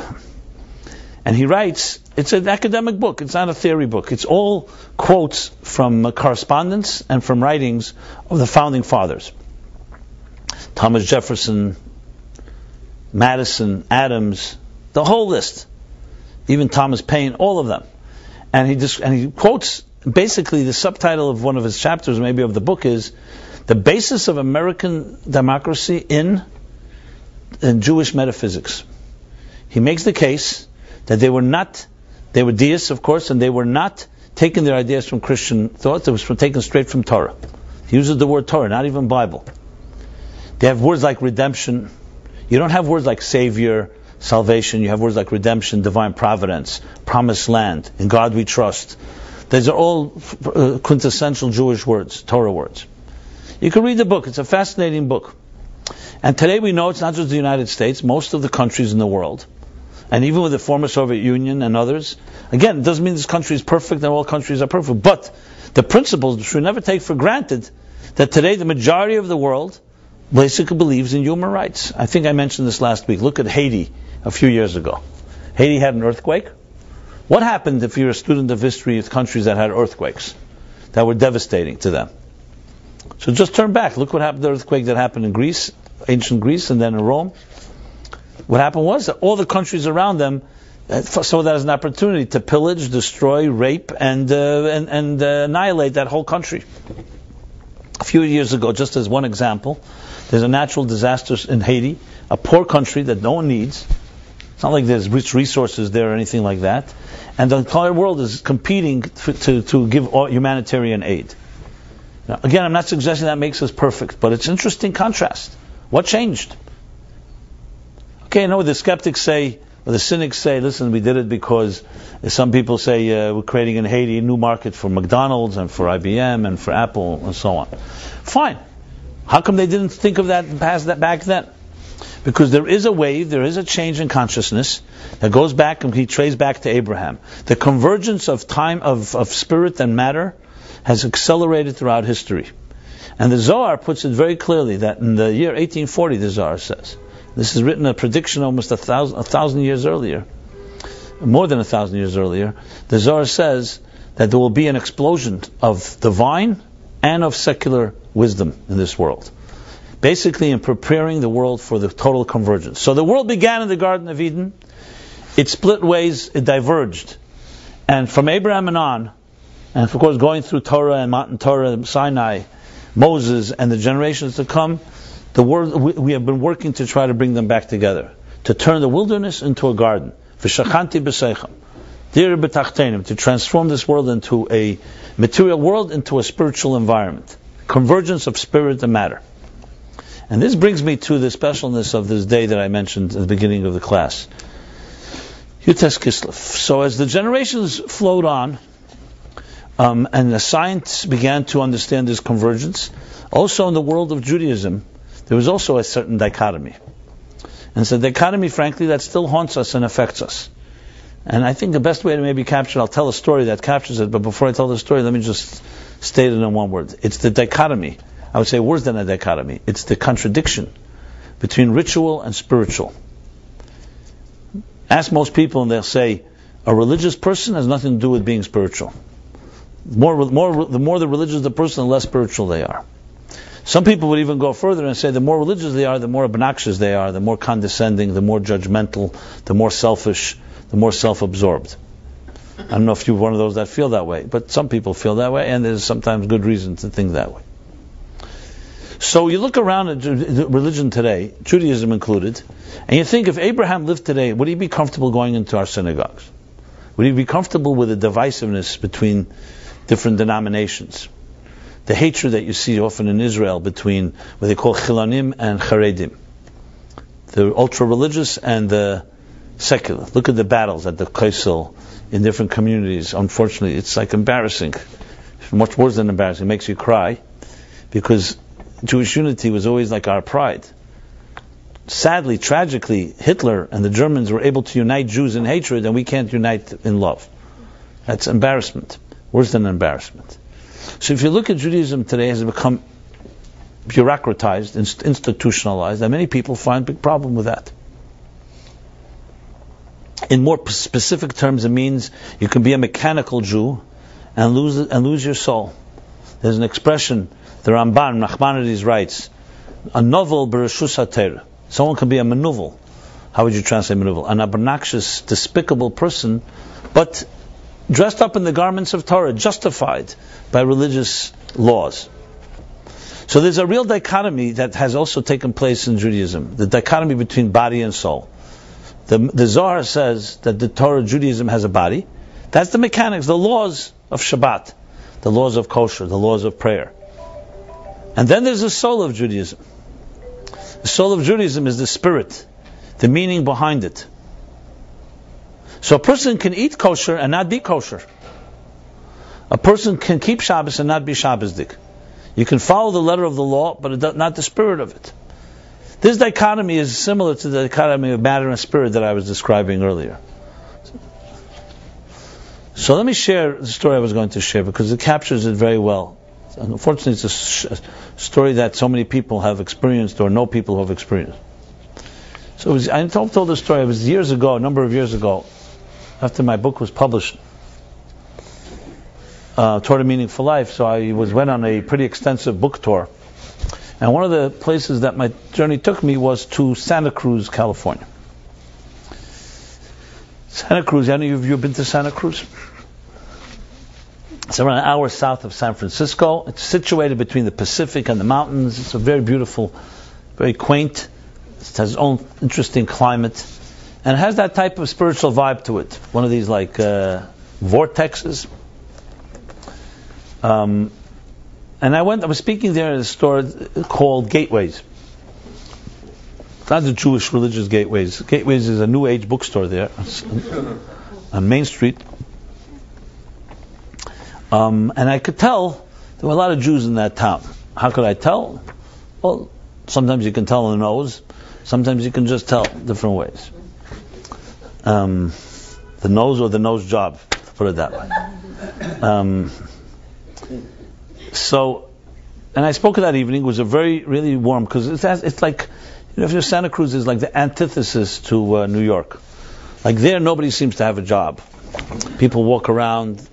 And he writes, it's an academic book, it's not a theory book. It's all quotes from correspondence and from writings of the founding fathers. Thomas Jefferson, Madison, Adams, the whole list. Even Thomas Paine, all of them. And he quotes, basically the subtitle of one of his chapters, maybe of the book, is the basis of American democracy in Jewish metaphysics. He makes the case that they were deists, of course, and they were not taking their ideas from Christian thought. It was taken straight from Torah. He uses the word Torah, not even Bible. They have words like redemption. You don't have words like Savior, salvation. You have words like redemption, divine providence, promised land, in God we trust. These are all quintessential Jewish words, Torah words. You can read the book. It's a fascinating book. And today we know it's not just the United States, most of the countries in the world, and even with the former Soviet Union and others. Again, it doesn't mean this country is perfect and all countries are perfect, but the principles should never take for granted that today the majority of the world basically believes in human rights. I think I mentioned this last week. Look at Haiti a few years ago. Haiti had an earthquake. What happened if you're a student of history of countries that had earthquakes that were devastating to them? So just turn back. Look what happened to the earthquake that happened in Greece, ancient Greece, and then in Rome. What happened was that all the countries around them saw that as an opportunity to pillage, destroy, rape, and annihilate that whole country. A few years ago, just as one example, there's a natural disaster in Haiti, a poor country that no one needs. It's not like there's rich resources there or anything like that. And the entire world is competing to give humanitarian aid. Now, again, I'm not suggesting that makes us perfect, but it's an interesting contrast. What changed? Okay, I know the skeptics say, or the cynics say, listen, we did it because some people say we're creating in Haiti a new market for McDonald's and for IBM and for Apple and so on. Fine. How come they didn't think of that and pass that back then? Because there is a wave, there is a change in consciousness that goes back and he traces back to Abraham. The convergence of time, of spirit and matter has accelerated throughout history. And the Zohar puts it very clearly that in the year 1840, the Zohar says, this is written a prediction almost a thousand years earlier, more than 1,000 years earlier, the Zohar says that there will be an explosion of divine and of secular wisdom in this world. Basically in preparing the world for the total convergence. So the world began in the Garden of Eden, it split ways, it diverged. And from Abraham and on, and of course going through Torah and Mount Torah, Sinai, Moses and the generations to come, the world, we have been working to try to bring them back together. To turn the wilderness into a garden. V'shachanti b'seichem. Dir b'tachtenim. To transform this world into a material world, into a spiritual environment. Convergence of spirit and matter. And this brings me to the specialness of this day that I mentioned at the beginning of the class. Yutes Kislev. So as the generations flowed on, and the science began to understand this convergence, also in the world of Judaism, there was also a certain dichotomy. And it's a dichotomy, frankly, that still haunts us and affects us. And I think the best way to maybe capture it, I'll tell a story that captures it, but before I tell the story, let me just state it in one word. It's the dichotomy. I would say worse than a dichotomy. It's the contradiction between ritual and spiritual. Ask most people and they'll say, a religious person has nothing to do with being spiritual. The more the religious the person, the less spiritual they are. Some people would even go further and say the more religious they are, the more obnoxious they are, the more condescending, the more judgmental, the more selfish, the more self-absorbed. I don't know if you're one of those that feel that way, but some people feel that way, and there's sometimes good reason to think that way. So you look around at religion today, Judaism included, and you think if Abraham lived today, would he be comfortable going into our synagogues? Would he be comfortable with the divisiveness between different denominations? The hatred that you see often in Israel between what they call Chilanim and Charedim, the ultra-religious and the secular. Look at the battles at the Kaisel in different communities. Unfortunately, it's like embarrassing. Much worse than embarrassing. It makes you cry, because Jewish unity was always like our pride. Sadly, tragically, Hitler and the Germans were able to unite Jews in hatred, and we can't unite in love. That's embarrassment. Worse than embarrassment. So if you look at Judaism today, it has become bureaucratized, institutionalized, and many people find a big problem with that. In more specific terms, it means you can be a mechanical Jew and lose your soul. There's an expression, the Ramban, Nachmanides writes, a novel b'reshus haTorah. Someone can be a manuvel. How would you translate manuvel? An obnoxious, despicable person, but dressed up in the garments of Torah, justified by religious laws. So there's a real dichotomy that has also taken place in Judaism, the dichotomy between body and soul. The Zohar says that the Torah, Judaism, has a body. That's the mechanics, the laws of Shabbat, the laws of kosher, the laws of prayer. And then there's the soul of Judaism. The soul of Judaism is the spirit, the meaning behind it. So a person can eat kosher and not be kosher. A person can keep Shabbos and not be Shabbosdik. You can follow the letter of the law, but not the spirit of it. This dichotomy is similar to the dichotomy of matter and spirit that I was describing earlier. So let me share the story I was going to share, because it captures it very well. Unfortunately, it's a story that so many people have experienced or know people who have experienced. So I told this story. It was years ago, a number of years ago, after my book was published, Torah Meaning for Life. So I went on a pretty extensive book tour. And one of the places that my journey took me was to Santa Cruz, California. Santa Cruz, any of you have been to Santa Cruz? It's around an hour south of San Francisco. It's situated between the Pacific and the mountains. It's a very beautiful, very quaint. It has its own interesting climate. And it has that type of spiritual vibe to it. One of these like vortexes. And I was speaking there at a store called Gateways. It's not the Jewish religious Gateways. Gateways is a New Age bookstore there on Main Street. And I could tell there were a lot of Jews in that town. How could I tell? Well, sometimes you can tell in the nose, sometimes you can just tell different ways. The nose or the nose job, put it that way. And I spoke that evening. It was a really warm, because it's like, if you're Santa Cruz is like the antithesis to New York. Like there, nobody seems to have a job. People walk around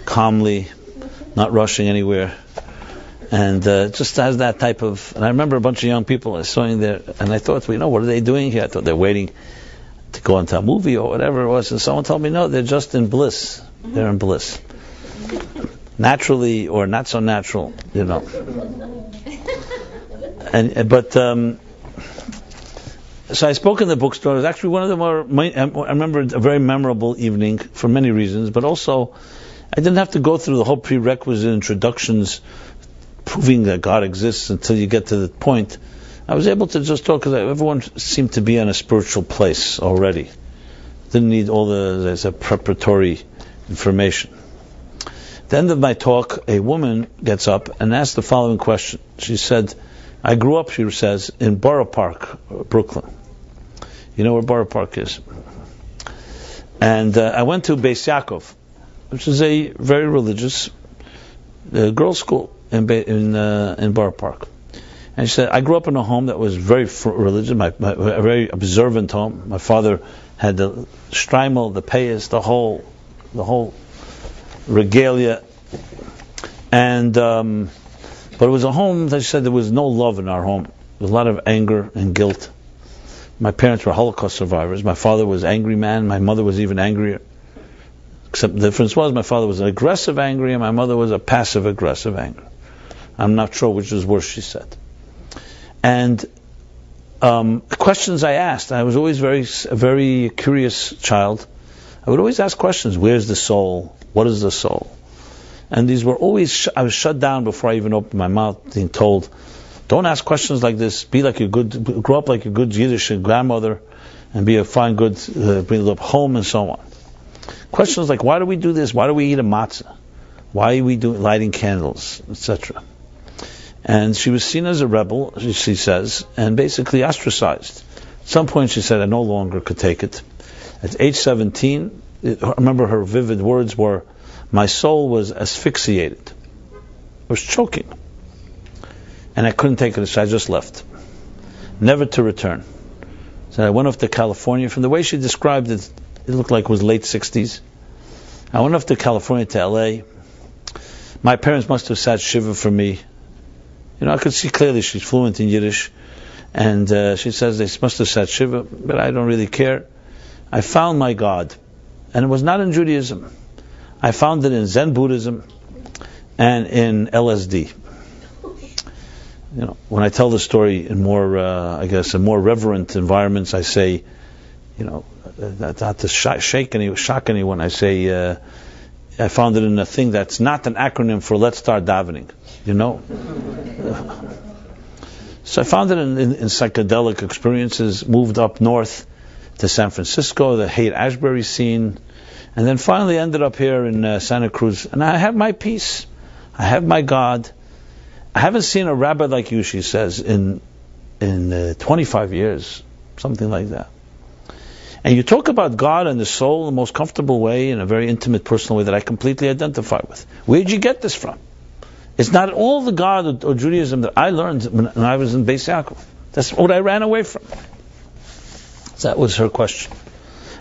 calmly, not rushing anywhere, and just has that type of. And I remember a bunch of young people I saw in there, and I thought, what are they doing here? I thought they're waiting to go into a movie or whatever it was. And someone told me, no, they're just in bliss. They're in bliss, naturally or not so natural, So I spoke in the bookstore. It was actually one of the I remember a very memorable evening for many reasons, but also I didn't have to go through the whole prerequisite introductions proving that God exists until you get to the point. I was able to just talk because everyone seemed to be in a spiritual place already. Didn't need all the, as I said, preparatory information. At the end of my talk, a woman gets up and asks the following question. She said, I grew up, she says, in Borough Park, Brooklyn. You know where Borough Park is? And I went to Beis Yaakov, which is a very religious girls' school in Borough Park. And she said, I grew up in a home that was very religious, a very observant home. My father had the shtreimel, the payas, the whole regalia. And but it was a home that she said there was no love in our home. There was a lot of anger and guilt. My parents were Holocaust survivors. My father was an angry man. My mother was even angrier. Except the difference was my father was an aggressive angry and my mother was a passive aggressive angry. I'm not sure which was worse, she said. And questions I asked, I was always a very curious child. I would always ask questions. Where's the soul? What is the soul? And these were always, I was shut down before I even opened my mouth, being told, don't ask questions like this, grow up like a good Yiddish grandmother, and be a fine, good, bring up home and so on. Questions like, why do we do this? Why do we eat a matzah? Why are we lighting candles, etc.? And she was seen as a rebel, she says, and basically ostracized. At some point she said, I no longer could take it. At age 17, I remember her vivid words were, my soul was asphyxiated. It was choking. And I couldn't take it, so I just left. Never to return. So I went off to California. From the way she described it, it looked like it was late 60s. I went off to California, to LA. My parents must have sat shiva for me. I could see clearly she's fluent in Yiddish. And she says they must have sat shiva, but I don't really care. I found my God. And it was not in Judaism. I found it in Zen Buddhism and in LSD. When I tell the story in more, in more reverent environments, I say, not to shock anyone, I say, I found it in a thing that's not an acronym for Let's Start Davening, So I found it in psychedelic experiences, moved up north to San Francisco, the Haight-Ashbury scene, and then finally ended up here in Santa Cruz. And I have my peace. I have my God. I haven't seen a rabbi like you, she says, in 25 years, something like that. And you talk about God and the soul in the most comfortable way, in a very intimate, personal way that I completely identify with. Where did you get this from? It's not all the God or Judaism that I learned when I was in Beis Yaakov. That's what I ran away from. So that was her question.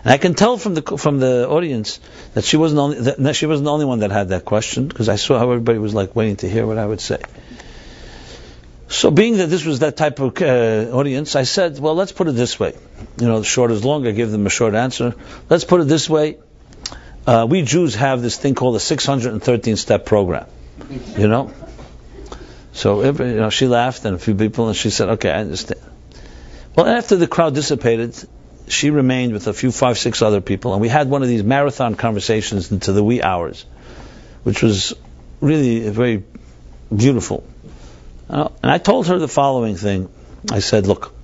And I can tell from the audience that she wasn't the only one that had that question, because I saw how everybody was like waiting to hear what I would say. So being that this was that type of audience, I said, well, let's put it this way. The short is long, I give them a short answer. Let's put it this way. We Jews have this thing called the 613-step program. So she laughed, and a few people, and she said, okay, I understand. Well, after the crowd dissipated, she remained with a few 5-6 other people, and we had one of these marathon conversations into the wee hours, which was really very beautiful. And I told her the following thing. I said, look,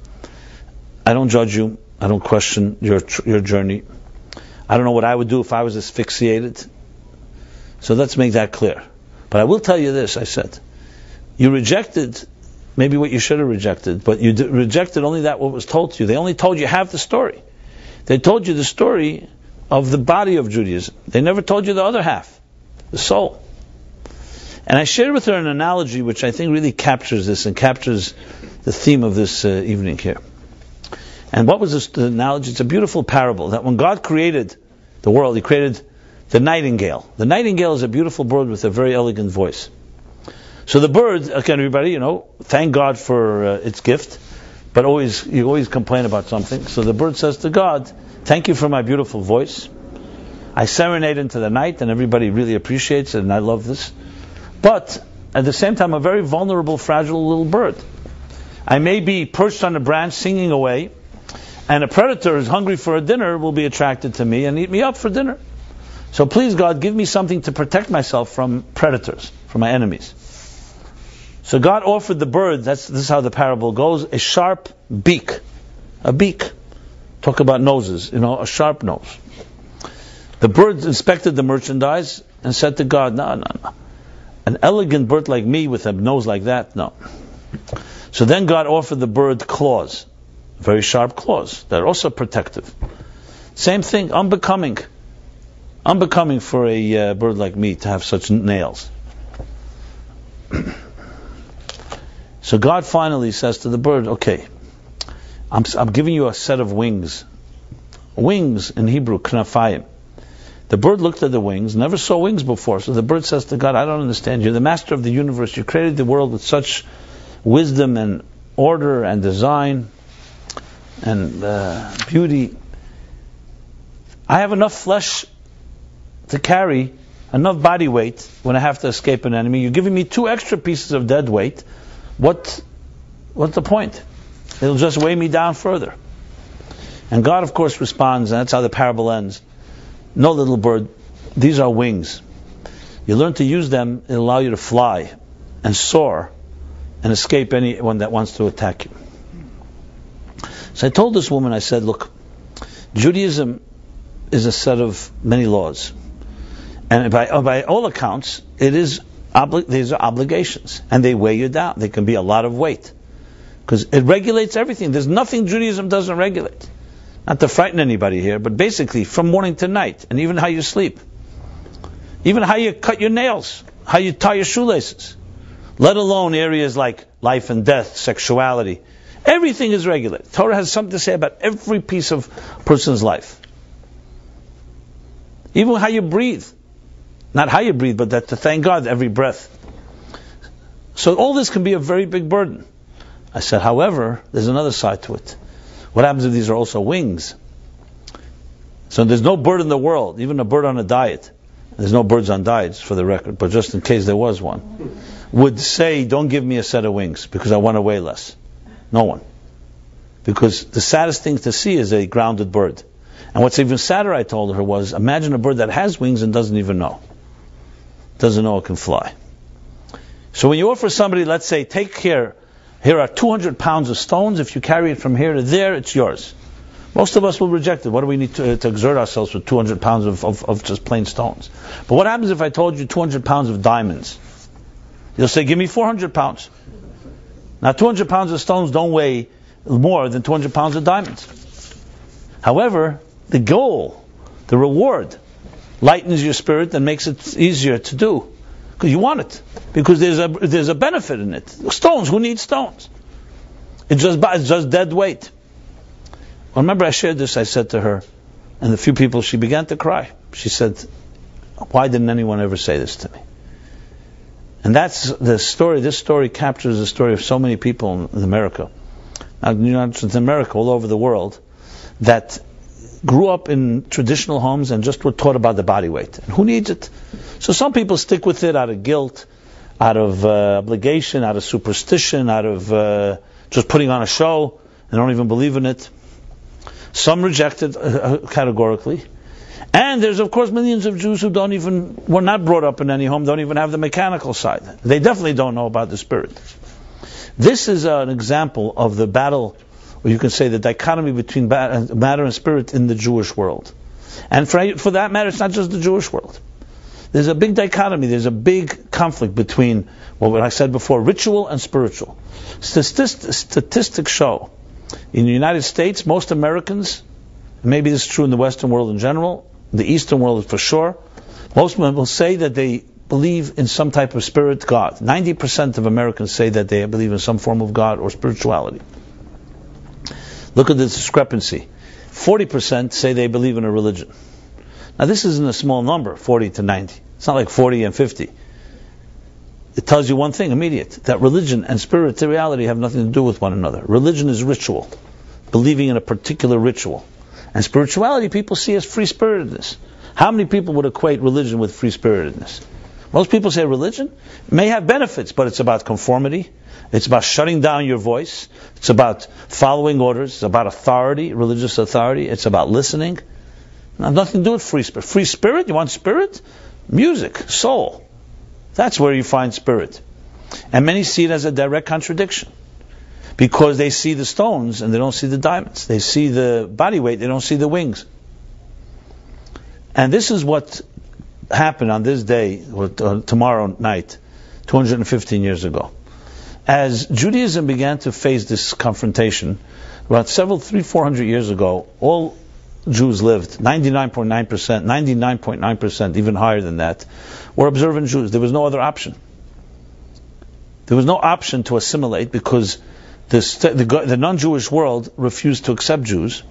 I don't judge you. I don't question your journey. I don't know what I would do if I was asphyxiated. So let's make that clear. But I will tell you this, I said. You rejected maybe what you should have rejected, but you rejected only that what was told to you. They only told you half the story. They told you the story of the body of Judaism. They never told you the other half, the soul. And I shared with her an analogy which I think really captures this and captures the theme of this evening here. And what was the analogy? It's a beautiful parable that when God created the world, He created the nightingale. The nightingale is a beautiful bird with a very elegant voice. So the bird, again, everybody, thank God for its gift, but you always complain about something. So the bird says to God, thank you for my beautiful voice. I serenade into the night, and everybody really appreciates it, and I love this. But at the same time, I'm a very vulnerable, fragile little bird. I may be perched on a branch singing away, and a predator who's hungry for a dinner will be attracted to me and eat me up for dinner. So please, God, give me something to protect myself from predators, from my enemies. So God offered the bird, this is how the parable goes, a sharp beak. A beak. Talk about noses, a sharp nose. The bird inspected the merchandise and said to God, no. An elegant bird like me with a nose like that, no. So then God offered the bird claws. Very sharp claws. They're also protective. Same thing, unbecoming for a bird like me to have such nails. So God finally says to the bird, okay, I'm giving you a set of wings. Wings in Hebrew, knafayim. The bird looked at the wings, never saw wings before. So the bird says to God, I don't understand. You're the master of the universe. You created the world with such wisdom and order and design and beauty. I have enough flesh to carry, enough body weight when I have to escape an enemy. You're giving me 2 extra pieces of dead weight. What's the point? It'll just weigh me down further. And God, of course, responds, and that's how the parable ends. No, little bird, these are wings. You learn to use them, it'll allow you to fly and soar and escape anyone that wants to attack you. So I told this woman, I said, look, Judaism is a set of many laws. And by all accounts, these are obligations. And they weigh you down. They can be a lot of weight. Because it regulates everything. There's nothing Judaism doesn't regulate. Not to frighten anybody here, but basically from morning to night, and even how you sleep. Even how you cut your nails, how you tie your shoelaces. Let alone areas like life and death, sexuality. Everything is regulated. Torah has something to say about every piece of a person's life. Even how you breathe. Not how you breathe, but that to thank God every breath. So all this can be a very big burden. I said, however, there's another side to it. What happens if these are also wings? So there's no bird in the world, even a bird on a diet. There's no birds on diets, for the record, but just in case there was one, would say, don't give me a set of wings because I want to weigh less. No one. Because the saddest thing to see is a grounded bird. And what's even sadder, I told her, was imagine a bird that has wings and doesn't even know. Doesn't know it can fly. So when you offer somebody, let's say, take care, here are 200 pounds of stones, if you carry it from here to there, it's yours. Most of us will reject it. What do we need to exert ourselves with 200 pounds of just plain stones? But what happens if I told you 200 pounds of diamonds? You'll say, give me 400 pounds. Now 200 pounds of stones don't weigh more than 200 pounds of diamonds. However, the goal, the reward, lightens your spirit and makes it easier to do. Because you want it. Because there's a benefit in it. Stones, who needs stones? It's just dead weight. Well, remember I shared this, I said to her, and a few people, she began to cry. She said, why didn't anyone ever say this to me? And that's the story. This story captures the story of so many people in America. Not just in America, all over the world, that grew up in traditional homes and just were taught about the body weight. And who needs it? So some people stick with it out of guilt, out of obligation, out of superstition, out of just putting on a show and don't even believe in it. Some reject it categorically. And there's, of course, millions of Jews who were not brought up in any home, don't even have the mechanical side. They definitely don't know about the spirit. This is an example of the battle, or you can say the dichotomy between matter and spirit in the Jewish world. And for that matter, it's not just the Jewish world. there's a big dichotomy, there's a big conflict between what I said before, ritual and spiritual. Statistics show in the United States, most Americans, maybe this is true in the Western world in general, the Eastern world for sure, most men will say that they believe in some type of spirit, God. 90% of Americans say that they believe in some form of God or spirituality. Look at the discrepancy. 40% say they believe in a religion. Now this isn't a small number, 40 to 90. It's not like 40 and 50. It tells you one thing immediate, that religion and spirituality have nothing to do with one another. Religion is ritual, believing in a particular ritual. And spirituality people see as free-spiritedness. How many people would equate religion with free-spiritedness? Most people say religion may have benefits, but it's about conformity. It's about shutting down your voice. It's about following orders. It's about authority, religious authority. It's about listening. It has nothing to do with free spirit. Free spirit? You want spirit? Music, soul. That's where you find spirit. And many see it as a direct contradiction. Because they see the stones and they don't see the diamonds. They see the body weight, they don't see the wings. And this is what happened on this day, or tomorrow night, 215 years ago. As Judaism began to face this confrontation, about 300-400 years ago, all Jews lived, 99.9%, 99.9%, even higher than that, were observant Jews. There was no other option. There was no option to assimilate because the non-Jewish world refused to accept Jews.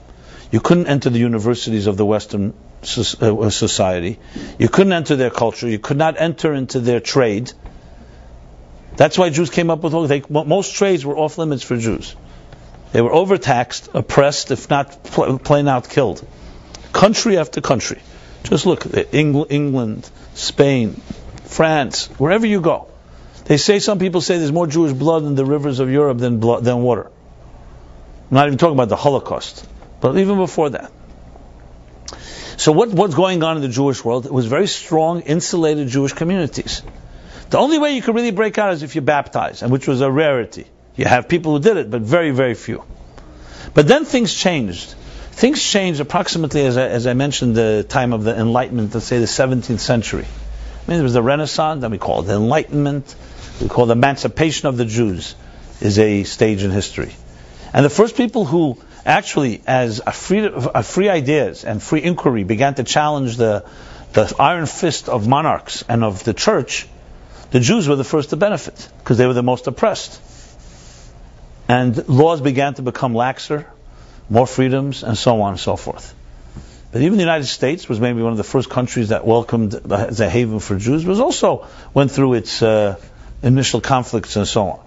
You couldn't enter the universities of the Western society. You couldn't enter their culture. You could not enter into their trade. That's why Jews came up with most trades were off limits for Jews. They were overtaxed, oppressed, if not plain out killed. Country after country. Just look at England, Spain, France, wherever you go. Some people say there's more Jewish blood in the rivers of Europe than water. I'm not even talking about the Holocaust, but even before that. So what's going on in the Jewish world? It was very strong, insulated Jewish communities. The only way you could really break out is if you baptize, and which was a rarity. You have people who did it, but very, very few. But then things changed. Things changed approximately, as I mentioned, the time of the Enlightenment, let's say the 17th century. There was the Renaissance, then we call it the Enlightenment, we call it the Emancipation of the Jews, is a stage in history. And the first people who actually, as a free ideas and free inquiry, began to challenge the iron fist of monarchs and of the church, the Jews were the first to benefit, because they were the most oppressed. And laws began to become laxer, more freedoms, and so on and so forth. But even the United States was maybe one of the first countries that welcomed as a haven for Jews, but also went through its initial conflicts and so on.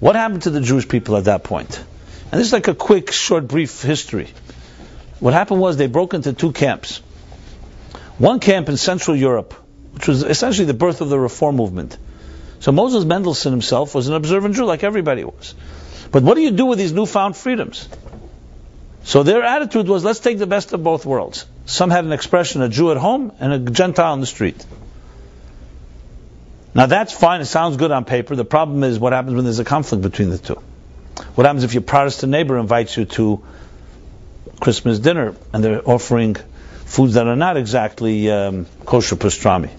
What happened to the Jewish people at that point? And this is like a quick, short, brief history. What happened was they broke into two camps. One camp in Central Europe, which was essentially the birth of the Reform movement. So Moses Mendelssohn himself was an observant Jew like everybody was. But what do you do with these newfound freedoms? So their attitude was, let's take the best of both worlds. Some had an expression, a Jew at home and a Gentile on the street. Now that's fine, it sounds good on paper. The problem is what happens when there's a conflict between the two. What happens if your Protestant neighbor invites you to Christmas dinner and they're offering foods that are not exactly kosher pastrami?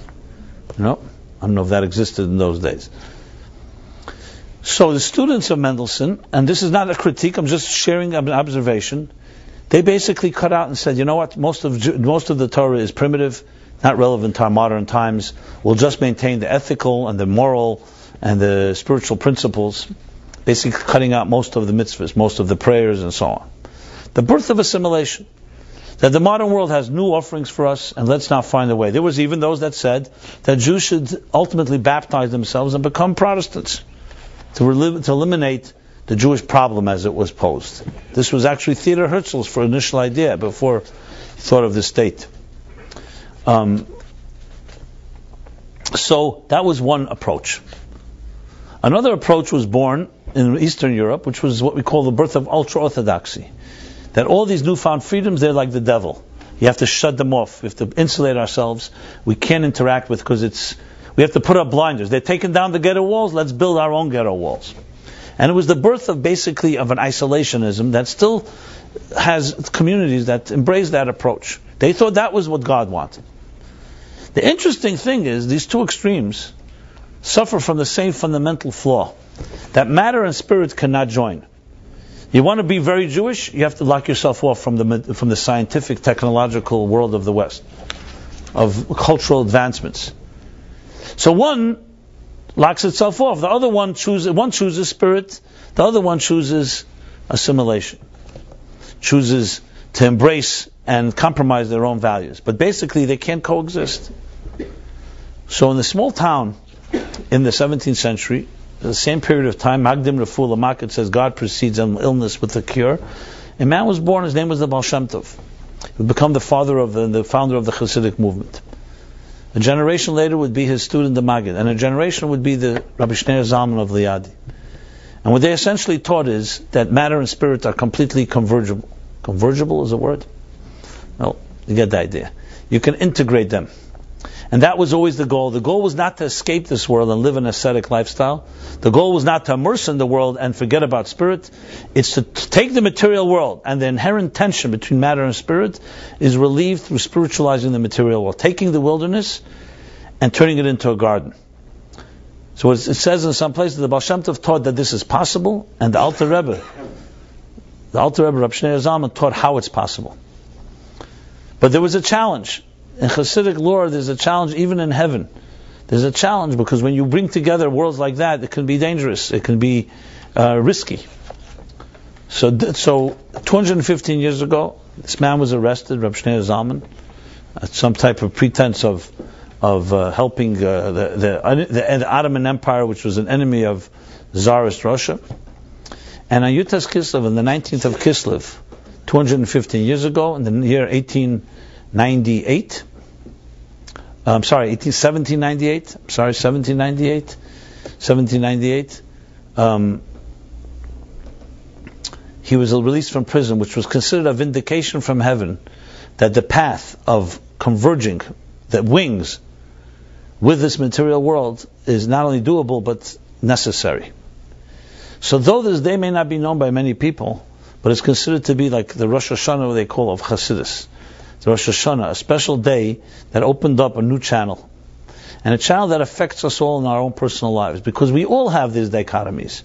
I don't know if that existed in those days. So the students of Mendelssohn, and this is not a critique, I'm just sharing an observation, they basically cut out and said, you know what, most of the Torah is primitive, not relevant to our modern times. We'll just maintain the ethical and the moral and the spiritual principles, basically cutting out most of the mitzvahs, most of the prayers and so on. The birth of assimilation. That the modern world has new offerings for us, and let's not find a way. There was even those that said that Jews should ultimately baptize themselves and become Protestants to eliminate the Jewish problem as it was posed. This was actually Theodor Herzl's initial idea before he thought of the state. So that was one approach. Another approach was born in Eastern Europe, which was what we call the birth of ultra-orthodoxy. That all these newfound freedoms, they're like the devil. You have to shut them off. We have to insulate ourselves. We can't interact with, because we have to put up blinders. They're taking down the ghetto walls, let's build our own ghetto walls. And it was the birth of an isolationism that still has communities that embrace that approach. They thought that was what God wanted. The interesting thing is, these two extremes suffer from the same fundamental flaw, that matter and spirit cannot join. You want to be very Jewish, you have to lock yourself off from the scientific, technological world of the West, of cultural advancements. So one locks itself off. The other one chooses spirit, the other one chooses assimilation, chooses to embrace and compromise their own values. But basically they can't coexist. So in the small town in the 17th century, the same period of time, Magdim Refuah Lamakit says God precedes illness with a cure. A man was born, his name was the Baal Shem Tov. He would become the founder of the Hasidic movement. A generation later would be his student, the Maggid, and a generation would be the Rabbi Shneir Zalman of Liadi. And what they essentially taught is that matter and spirit are completely convergible. Convergible is a word? No, you get the idea. You can integrate them. And that was always the goal. The goal was not to escape this world and live an ascetic lifestyle. The goal was not to immerse in the world and forget about spirit. It's to take the material world, and the inherent tension between matter and spirit is relieved through spiritualizing the material world, taking the wilderness and turning it into a garden. So it says in some places, the Baal Shem Tov taught that this is possible, and the Alter Rebbe, Rabbi Shneir Zalman, taught how it's possible. But there was a challenge. In Hasidic lore, there's a challenge even in heaven. There's a challenge because when you bring together worlds like that, it can be dangerous. It can be risky. So 215 years ago, this man was arrested, Rabbi Shneir Zalman, some type of pretense of helping the Ottoman Empire, which was an enemy of Tsarist Russia. And on Yutas Kislev, on the 19th of Kislev, 215 years ago, in the year 1798, he was released from prison, which was considered a vindication from heaven that the path of converging the wings with this material world is not only doable but necessary. So though this day may not be known by many people, but it's considered to be like the Rosh Hashanah, they call of Hasidus. The Rosh Hashanah, a special day that opened up a new channel. And a channel that affects us all in our own personal lives. Because we all have these dichotomies.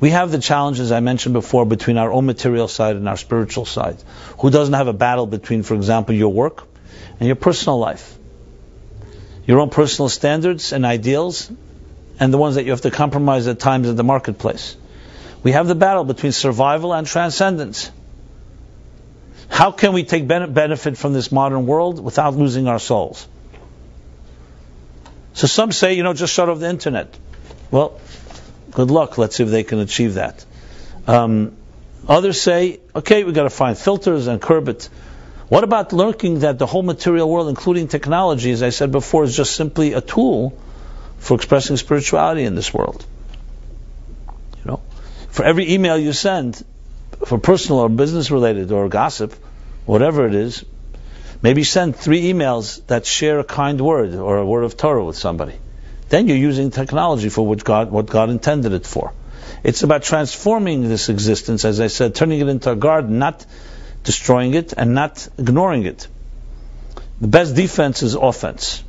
We have the challenges I mentioned before between our own material side and our spiritual side. Who doesn't have a battle between, for example, your work and your personal life? Your own personal standards and ideals and the ones that you have to compromise at times in the marketplace. We have the battle between survival and transcendence. How can we take benefit from this modern world without losing our souls? So some say, just shut off the internet. Well, good luck. Let's see if they can achieve that. Others say, okay, we've got to find filters and curb it. What about learning that the whole material world, including technology, as I said before, is just simply a tool for expressing spirituality in this world? For every email you send, for personal or business related or gossip, whatever it is, maybe send 3 emails that share a kind word or a word of Torah with somebody. Then you're using technology for what God intended it for. It's about transforming this existence, as I said, turning it into a garden, not destroying it and not ignoring it. The best defense is offense.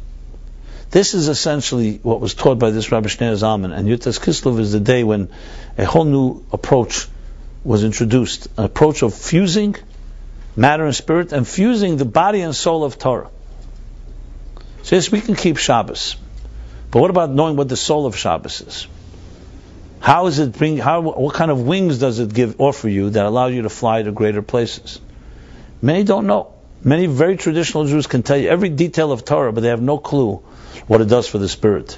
This is essentially what was taught by this Rabbi Shneir Zalman, and Yutas Kislev is the day when a whole new approach was introduced, an approach of fusing matter and spirit and fusing the body and soul of Torah. So yes, we can keep Shabbos, but what about knowing what the soul of Shabbos is? What kind of wings does it offer you that allow you to fly to greater places? Many don't know. Many very traditional Jews can tell you every detail of Torah, but they have no clue what it does for the spirit.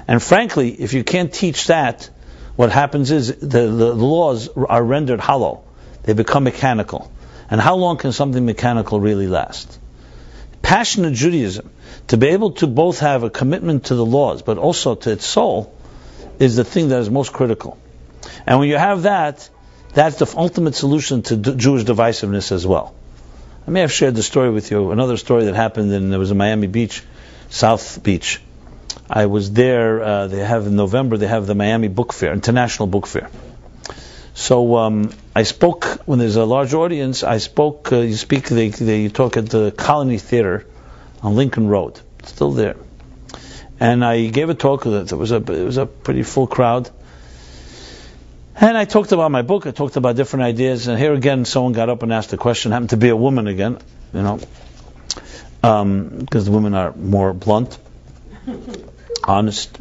And frankly, if you can't teach that, what happens is the laws are rendered hollow. They become mechanical. And how long can something mechanical really last? Passionate Judaism, to be able to both have a commitment to the laws, but also to its soul, is the thing that is most critical. And when you have that, that's the ultimate solution to Jewish divisiveness as well. I may have shared the story with you, another story that happened there was in Miami Beach, South Beach. I was there, in November, they have the Miami Book Fair, International Book Fair. So I spoke, when there's a large audience, you talk at the Colony Theater on Lincoln Road. still there. And I gave a talk. It was a pretty full crowd. And I talked about my book. I talked about different ideas. And here again, someone got up and asked a question. Happened to be a woman again, because the women are more blunt, honest.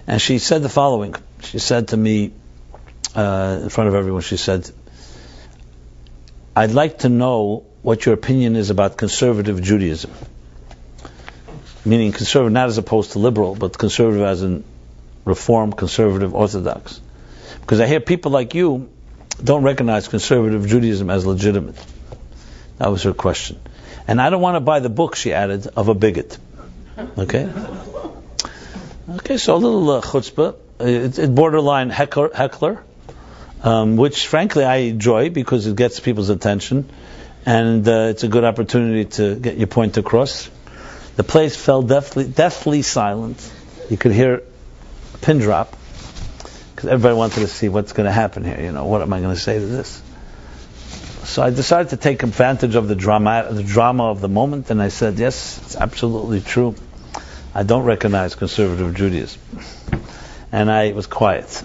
And she said the following. She said to me, in front of everyone, she said, "I'd like to know what your opinion is about conservative Judaism." Meaning conservative, not as opposed to liberal, but conservative as in Reform, conservative, Orthodox. Because I hear people like you don't recognize conservative Judaism as legitimate. That was her question. And I don't want to buy the book, she added, of a bigot. Okay? Okay, so a little chutzpah. It's borderline heckler, which frankly I enjoy because it gets people's attention. And it's a good opportunity to get your point across. The place fell deathly silent. You could hear a pin drop. Because everybody wanted to see what's going to happen here. What am I going to say to this? So I decided to take advantage of the drama of the moment, and I said, yes, it's absolutely true. I don't recognize conservative Judaism. And I was quiet,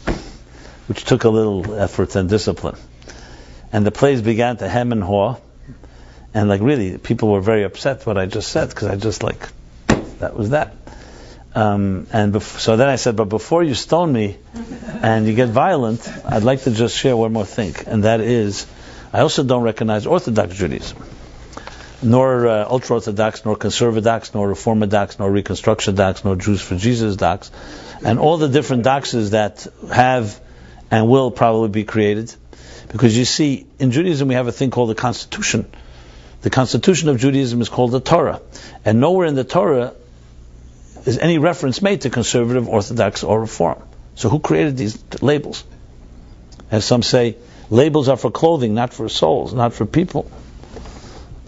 which took a little effort and discipline. And the place began to hem and haw, and really, people were very upset what I just said, because I just that was that. So then I said, but before you stone me and you get violent, I'd like to just share one more thing, and that is, I also don't recognize Orthodox Judaism, nor ultra-Orthodox, nor conservadox, nor reformadox, nor reconstructionodox, nor Jews for Jesus dox, and all the different doxes that have and will probably be created. Because you see, in Judaism we have a thing called the Constitution. The Constitution of Judaism is called the Torah, and nowhere in the Torah is any reference made to conservative, Orthodox, or Reform. So who created these labels? As some say, labels are for clothing, not for souls, not for people.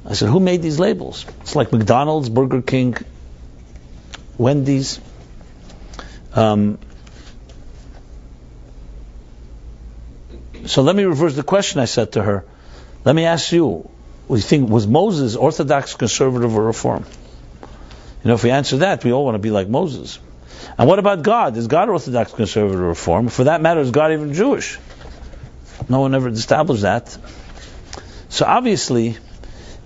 I said, who made these labels? It's like McDonald's, Burger King, Wendy's. So let me reverse the question I said to her. Let me ask you, was Moses Orthodox, conservative, or Reform? If we answer that, we all want to be like Moses. And what about God? Is God Orthodox, conservative, or Reform? For that matter, is God even Jewish? No one ever established that. So obviously,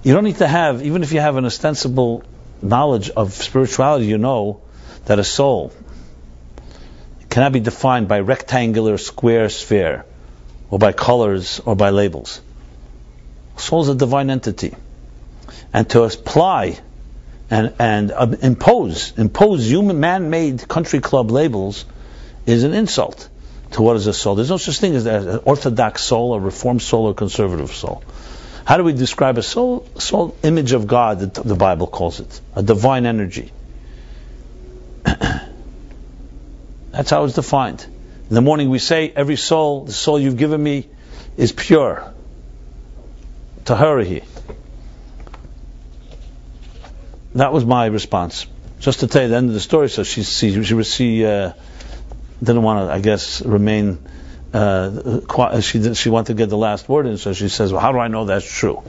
you don't need to have, even if you have an ostensible knowledge of spirituality, you know that a soul cannot be defined by rectangular, square, sphere, or by colors, or by labels. Soul is a divine entity. And to apply and impose human man-made country club labels is an insult to what is a soul. There's no such thing as an Orthodox soul, a Reformed soul, or conservative soul. How do we describe a soul? Soul, image of God, the Bible calls it. A divine energy. That's how it's defined. In the morning we say, every soul, the soul you've given me, is pure. Taharahi. That was my response. Just to tell you the end of the story, so she didn't want to, I guess, remain quiet. She wanted to get the last word in, so she says, well, how do I know that's true?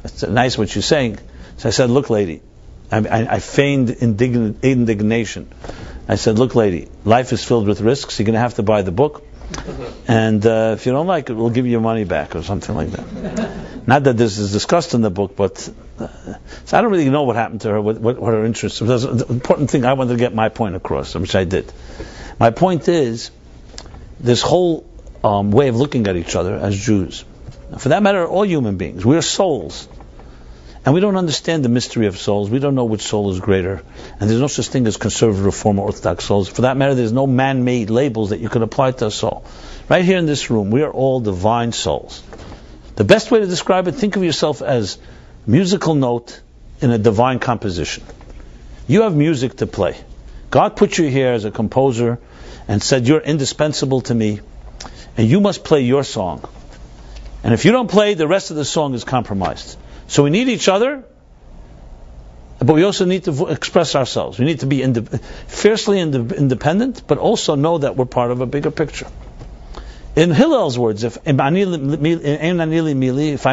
It's nice what you're saying. So I said, look, lady, I feigned indignation. I said, look, lady, life is filled with risks. You're going to have to buy the book. And if you don't like it, we'll give you your money back or something like that. Not that this is discussed in the book, but so I don't really know what happened to her, what her interests. The important thing, I wanted to get my point across, which I did. My point is, this whole way of looking at each other as Jews, for that matter, all human beings, we are souls. And we don't understand the mystery of souls. We don't know which soul is greater. And there's no such thing as conservative, Reform, or Orthodox souls. For that matter, there's no man-made labels that you can apply to a soul. Right here in this room, we are all divine souls. The best way to describe it, think of yourself as a musical note in a divine composition. You have music to play. God put you here as a composer and said, you're indispensable to me, and you must play your song. And if you don't play, the rest of the song is compromised. So we need each other, but we also need to express ourselves. We need to be fiercely independent, but also know that we're part of a bigger picture. In Hillel's words, if I'm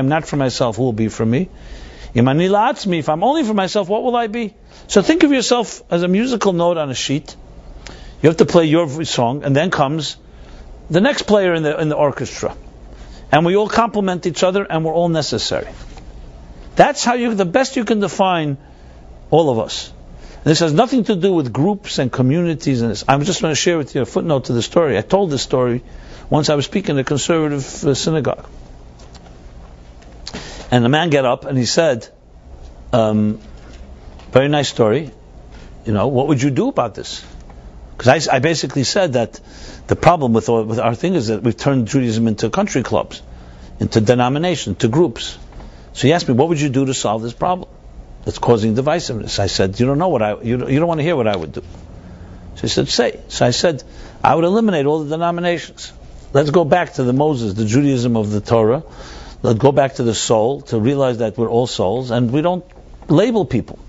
not for myself, who will be for me? If I'm only for myself, what will I be? So think of yourself as a musical note on a sheet. You have to play your song, and then comes the next player in the orchestra. And we all complement each other, and we're all necessary. That's how the best you can define all of us. And this has nothing to do with groups and communities. And this. I'm just going to share with you a footnote to the story. I told this story once I was speaking at a conservative synagogue. And the man got up and he said, very nice story. What would you do about this? Because I basically said that the problem with our thing is that we've turned Judaism into country clubs, into denominations, to groups. So he asked me, what would you do to solve this problem that's causing divisiveness? I said, you don't want to hear what I would do. So he said, say. So I said, I would eliminate all the denominations. Let's go back to the Judaism of the Torah. Let's go back to the soul, to realize that we're all souls, and we don't label people.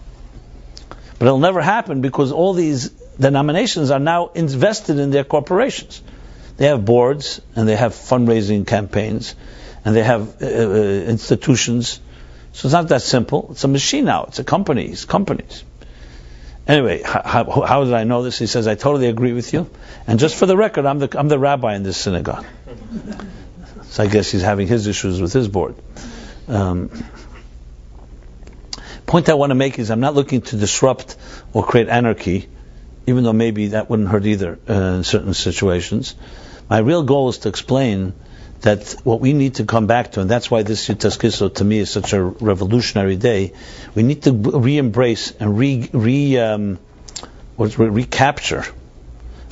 But it'll never happen because all these denominations are now invested in their corporations. They have boards, and they have fundraising campaigns, and they have institutions. So it's not that simple. It's a machine now. It's companies. Anyway, how did I know this? He says, I totally agree with you. And just for the record, I'm the rabbi in this synagogue. So I guess he's having his issues with his board. Point I want to make is I'm not looking to disrupt or create anarchy, even though maybe that wouldn't hurt either in certain situations. My real goal is to explain that what we need to come back to, and that's why this Yutas Kislev to me is such a revolutionary day, we need to re-embrace and recapture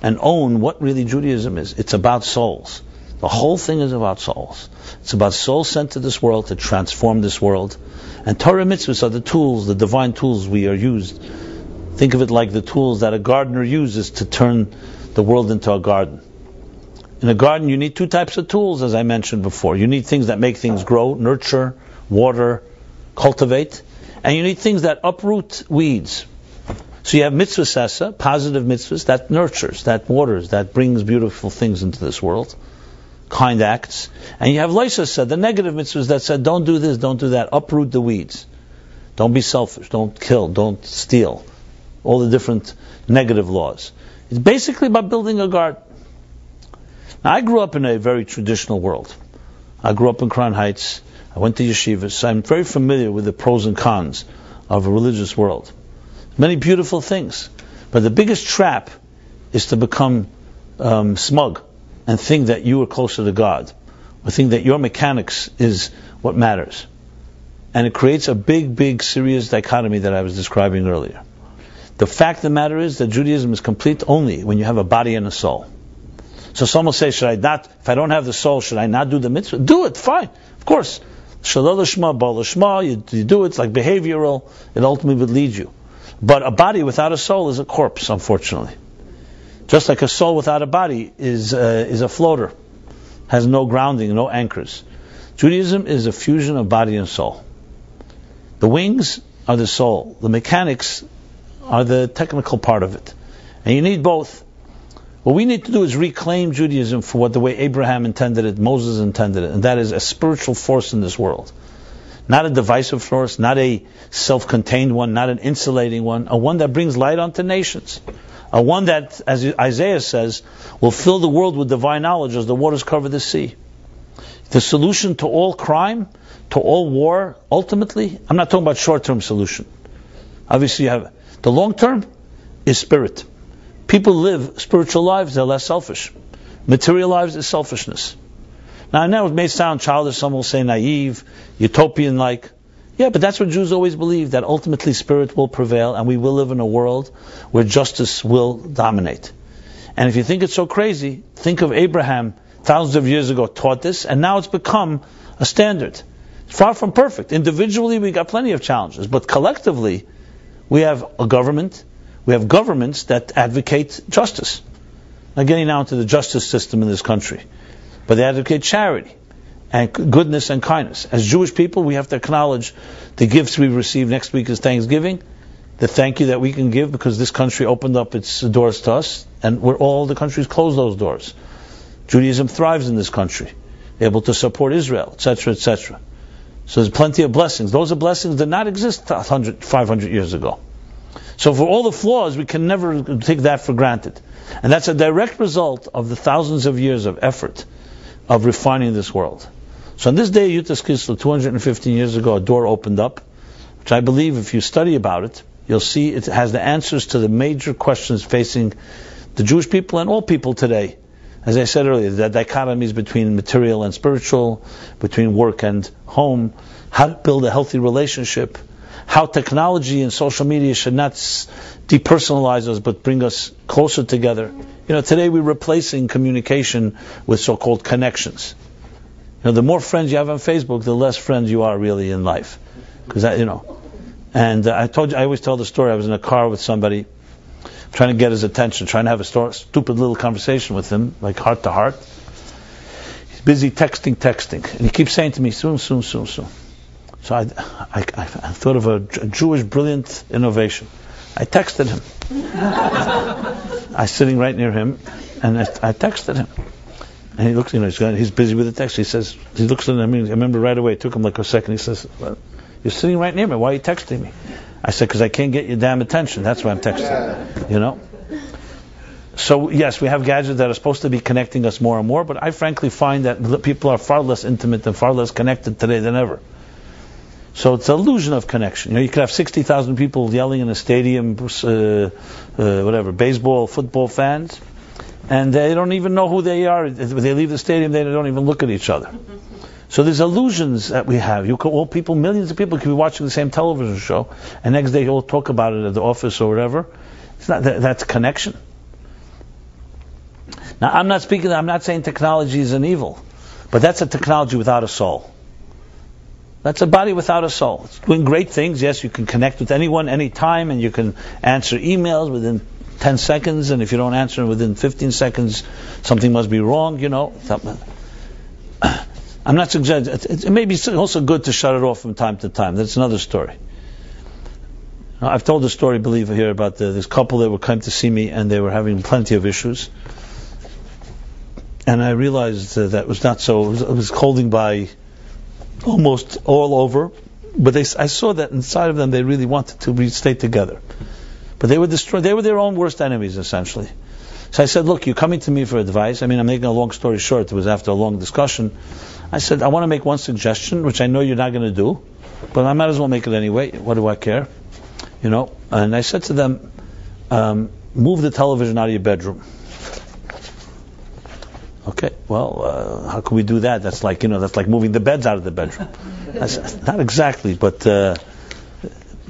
and own what really Judaism is. It's about souls. The whole thing is about souls. It's about souls sent to this world to transform this world. And Torah mitzvahs are the tools, the divine tools we are used. Think of it like the tools that a gardener uses to turn the world into a garden. In a garden, you need two types of tools, as I mentioned before. You need things that make things grow, nurture, water, cultivate. And you need things that uproot weeds. So you have mitzvah sesa, positive mitzvahs, that nurtures, that waters, that brings beautiful things into this world. Kind acts. And you have loisasa, the negative mitzvahs that said, don't do this, don't do that, uproot the weeds. Don't be selfish, don't kill, don't steal. All the different negative laws. It's basically about building a garden. Now, I grew up in a very traditional world. I grew up in Crown Heights. I went to yeshivas. So I'm very familiar with the pros and cons of a religious world. Many beautiful things. But the biggest trap is to become smug and think that you are closer to God. Or think that your mechanics is what matters. And it creates a big, serious dichotomy that I was describing earlier. The fact of the matter is that Judaism is complete only when you have a body and a soul. So some will say, if I don't have the soul, should I not do the mitzvah? Do it, fine, of course. Shalom lishma, bal lishma, you do it, it's like behavioral, it ultimately would lead you. But a body without a soul is a corpse, unfortunately. Just like a soul without a body is a floater, has no grounding, no anchors. Judaism is a fusion of body and soul. The wings are the soul, the mechanics are the technical part of it. And you need both. What we need to do is reclaim Judaism for what the way Abraham intended it, Moses intended it, and that is a spiritual force in this world. Not a divisive force, not a self-contained one, not an insulating one, a one that brings light onto nations. A one that, as Isaiah says, will fill the world with divine knowledge as the waters cover the sea. The solution to all crime, to all war, ultimately, I'm not talking about short-term solution. Obviously you have, the long-term is spirit. People live spiritual lives, they're less selfish. Material lives is selfishness. Now I know it may sound childish, some will say naive, utopian-like. Yeah, but that's what Jews always believe, that ultimately spirit will prevail and we will live in a world where justice will dominate. And if you think it's so crazy, think of Abraham, thousands of years ago taught this, and now it's become a standard. It's far from perfect. Individually we got plenty of challenges, but collectively we have a government, we have governments that advocate justice. Now getting now into the justice system in this country. But they advocate charity and goodness and kindness. As Jewish people, we have to acknowledge the gifts we receive. Next week is Thanksgiving. The thank you that we can give because this country opened up its doors to us, and all the countries closed those doors. Judaism thrives in this country, able to support Israel, etc., etc. So there's plenty of blessings. Those are blessings that did not exist 500 years ago. So for all the flaws, we can never take that for granted. And that's a direct result of the thousands of years of effort of refining this world. So on this day, Yutas Kislev, 215 years ago, a door opened up, which I believe if you study about it, you'll see it has the answers to the major questions facing the Jewish people and all people today. As I said earlier, the dichotomies between material and spiritual, between work and home, how to build a healthy relationship, how technology and social media should not depersonalize us but bring us closer together. Today we're replacing communication with so-called connections. The more friends you have on Facebook, the less friends you are really in life. And I always tell the story. I was in a car with somebody, trying to get his attention, trying to have a stupid little conversation with him, like heart to heart. He's busy texting, and he keeps saying to me, soon. So I thought of a Jewish brilliant innovation. I texted him. I was sitting right near him, and I texted him. And he looks, he's busy with the text. He looks at me. I remember right away. It took him like a second. He says, well, "You're sitting right near me. Why are you texting me?" I said, "Because I can't get your damn attention. That's why I'm texting." So yes, we have gadgets that are supposed to be connecting us more and more, but I frankly find that people are far less intimate and far less connected today than ever. So it's an illusion of connection. You could have 60,000 people yelling in a stadium, baseball, football fans, and they don't even know who they are. When they leave the stadium, they don't even look at each other. So there's illusions that we have. Millions of people could be watching the same television show, and next day you'll talk about it at the office or whatever. It's not that's connection. Now I'm not saying technology is an evil, but that's a technology without a soul. That's a body without a soul. It's doing great things. Yes, you can connect with anyone, anytime, and you can answer emails within 10 seconds, and if you don't answer within 15 seconds, something must be wrong, I'm not suggesting, it may be also good to shut it off from time to time. That's another story. I've told the story, believe it, here about this couple that would come to see me, and they were having plenty of issues. And I realized that was not so. It was holding by almost all over, but I saw that inside of them they really wanted to stay together. But they were destroyed. They were their own worst enemies, essentially. So I said, look, you're coming to me for advice. I'm making a long story short. It was after a long discussion. I said, I want to make one suggestion, which I know you're not going to do, but I might as well make it anyway. What do I care? And I said to them, move the television out of your bedroom. Okay, well, how can we do that? That's like moving the beds out of the bedroom. I said, not exactly, but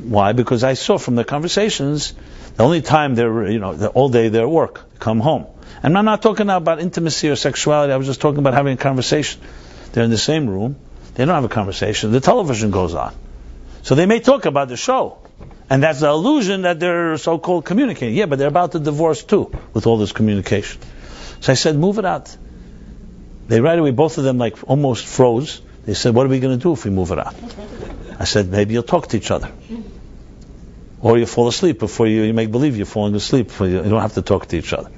why? Because I saw from the conversations, the only time all day they're at work, come home. And I'm not talking now about intimacy or sexuality. I was just talking about having a conversation. They're in the same room. They don't have a conversation. The television goes on. So they may talk about the show. And that's the illusion that they're so-called communicating. Yeah, but they're about to divorce too, with all this communication. So I said, move it out. They right away, both of them almost froze. They said, what are we going to do if we move it out? I said, maybe you'll talk to each other. Or you fall asleep before you make believe you're falling asleep. You don't have to talk to each other.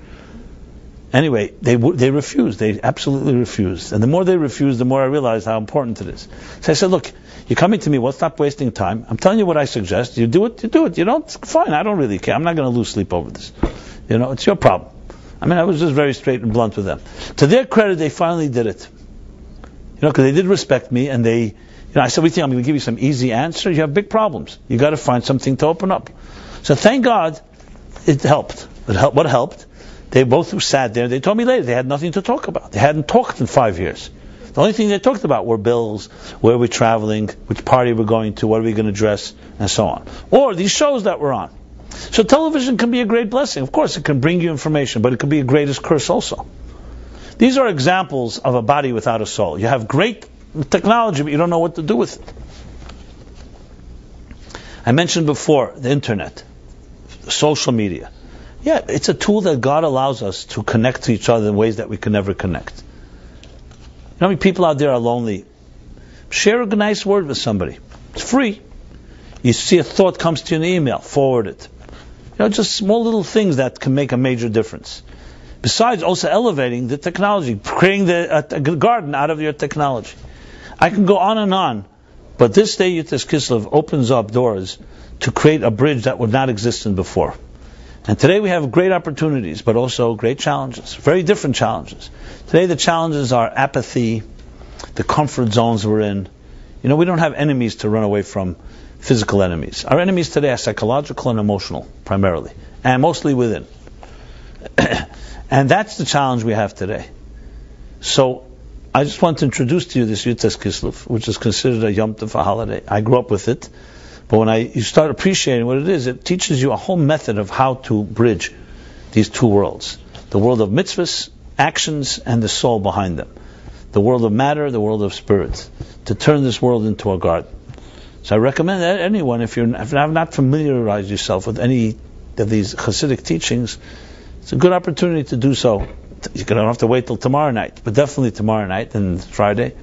Anyway, they refused. They absolutely refused. And the more they refused, the more I realized how important it is. So I said, look, you're coming to me, well, stop wasting time. I'm telling you what I suggest. You do it, you do it. You don't, fine, I don't really care. I'm not going to lose sleep over this. It's your problem. I was just very straight and blunt with them. To their credit, they finally did it. Because they did respect me, and I said, we think I'm going to give you some easy answers. You have big problems. You got to find something to open up. So thank God, it helped. What helped? They both sat there. They told me later they had nothing to talk about. They hadn't talked in 5 years. The only thing they talked about were bills, where we're traveling, which party we're going to, what are we going to dress, and so on. Or these shows that we're on. So television can be a great blessing. Of course, it can bring you information, but it can be a greatest curse also. These are examples of a body without a soul. You have great technology, but you don't know what to do with it. I mentioned before the internet, social media. Yeah, it's a tool that God allows us to connect to each other in ways that we can never connect. How many people out there are lonely? Share a nice word with somebody. It's free. You see a thought comes to you in an email, forward it. Just small little things that can make a major difference. Besides also elevating the technology, creating a garden out of your technology. I can go on and on, But this day, Yutas Kislev opens up doors to create a bridge that would not exist in before. And today we have great opportunities, but also great challenges, very different challenges. Today the challenges are apathy, the comfort zones we're in. We don't have enemies to run away from, physical enemies. Our enemies today are psychological and emotional, primarily, and mostly within. And that's the challenge we have today. So, I just want to introduce to you this Yutas Kislev, which is considered a Yom Tov holiday. I grew up with it. But when you start appreciating what it is, it teaches you a whole method of how to bridge these two worlds. The world of mitzvahs, actions, and the soul behind them. The world of matter, the world of spirit. To turn this world into a garden. So I recommend that anyone, if you have not familiarized yourself with any of these Hasidic teachings, it's a good opportunity to do so. You don't have to wait till tomorrow night, but definitely tomorrow night and Friday,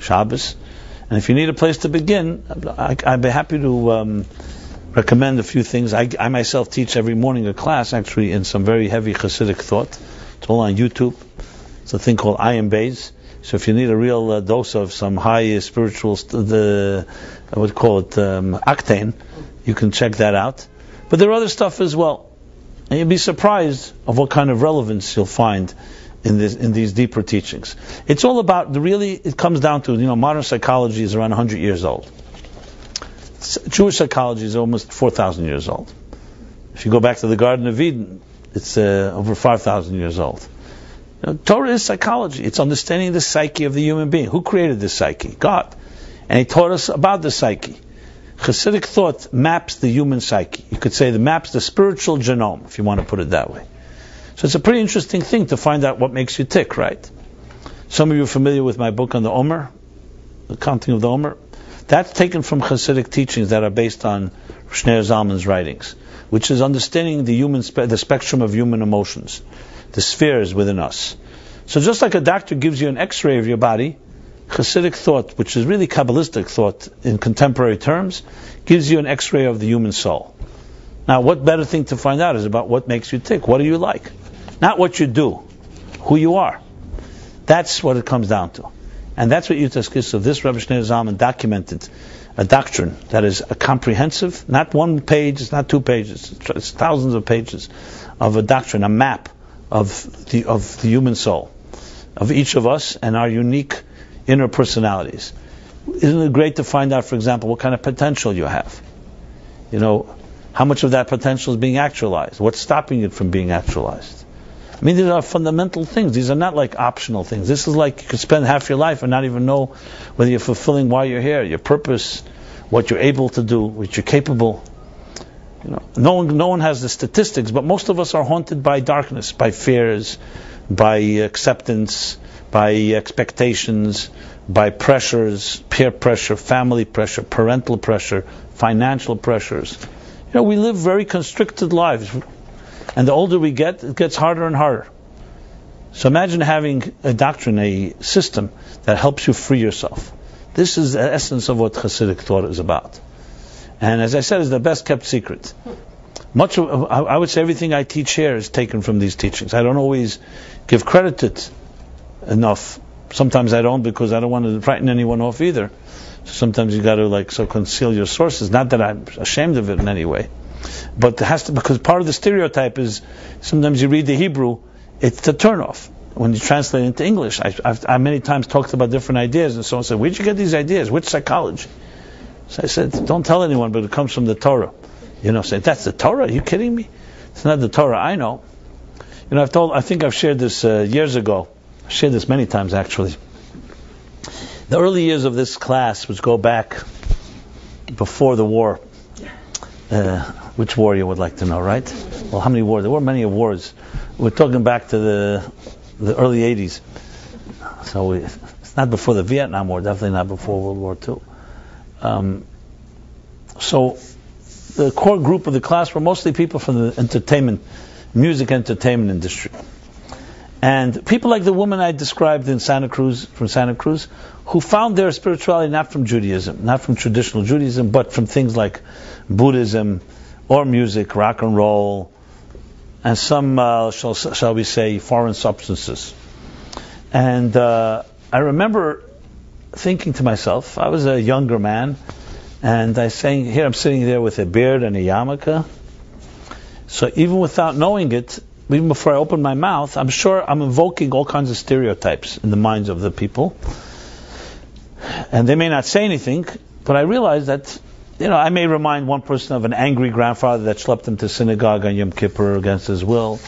Shabbos. And if you need a place to begin, I'd be happy to recommend a few things. I myself teach every morning a class, actually, in some very heavy Hasidic thought. It's all on YouTube. It's a thing called I Am Bays. So if you need a real dose of some high spiritual, I would call it octane, you can check that out. But there are other stuff as well. And you'll be surprised of what kind of relevance you'll find in these deeper teachings. It's all about, it comes down to, modern psychology is around 100 years old. Jewish psychology is almost 4,000 years old. If you go back to the Garden of Eden, it's over 5,000 years old. Torah is psychology. It's understanding the psyche of the human being. Who created this psyche? God. And He taught us about the psyche. Hasidic thought maps the human psyche. You could say it maps the spiritual genome, if you want to put it that way. So it's a pretty interesting thing to find out what makes you tick, right? Some of you are familiar with my book on the Omer, the counting of the Omer. That's taken from Hasidic teachings that are based on Shneir Zalman's writings, which is understanding the spectrum of human emotions, the spheres within us. So just like a doctor gives you an X-ray of your body, Hasidic thought, which is really Kabbalistic thought in contemporary terms, gives you an X-ray of the human soul. Now, what better thing to find out is about what makes you tick? What do you like? Not what you do, who you are. That's what it comes down to. And that's what Yutas Kislev, this Rabbi Shneir Zalman, documented a doctrine that is a comprehensive, not one page, it's not 2 pages, it's thousands of pages of a doctrine, a map of the human soul, of each of us and our unique inner personalities. Isn't it great to find out, for example, what kind of potential you have? How much of that potential is being actualized? What's stopping it from being actualized? I mean, these are fundamental things. These are not like optional things. This is like you could spend half your life and not even know whether you're fulfilling why you're here, your purpose, what you're able to do, what you're capable. No one has the statistics, but most of us are haunted by darkness, by fears, by acceptance, by expectations, by pressures, peer pressure, family pressure, parental pressure, financial pressures. We live very constricted lives. And the older we get, it gets harder and harder. So imagine having a doctrine, a system that helps you free yourself. This is the essence of what Hasidic thought is about. And as I said, it's the best kept secret. I would say everything I teach here is taken from these teachings. I don't always give credit to it enough. Sometimes I don't, because I don't want to frighten anyone off either. So sometimes you got to conceal your sources. Not that I'm ashamed of it in any way. But it has to, because part of the stereotype is sometimes you read the Hebrew, it's a turnoff. When you translate it into English, I many times talked about different ideas, and someone said, "Where'd you get these ideas? Which psychology?" So I said, "Don't tell anyone, but it comes from the Torah." Say, "That's the Torah? Are you kidding me? It's not the Torah, I know." I think I've shared this years ago. I've shared this many times actually. The early years of this class, which go back before the war. Which war you would like to know, right? Well, how many wars? There were many wars. We're talking back to the early 80s. So it's not before the Vietnam War, definitely not before World War II. So the core group of the class were mostly people from the music entertainment industry. And people like the woman I described from Santa Cruz, who found their spirituality not from Judaism, not from traditional Judaism, but from things like Buddhism or music, rock and roll, and some, shall we say, foreign substances. And I remember thinking to myself, I was a younger man, and I'm sitting there with a beard and a yarmulke. So even without knowing it, even before I open my mouth, I'm sure I'm invoking all kinds of stereotypes in the minds of the people. And they may not say anything, but I realize that, I may remind one person of an angry grandfather that schlepped him to synagogue on Yom Kippur against his will,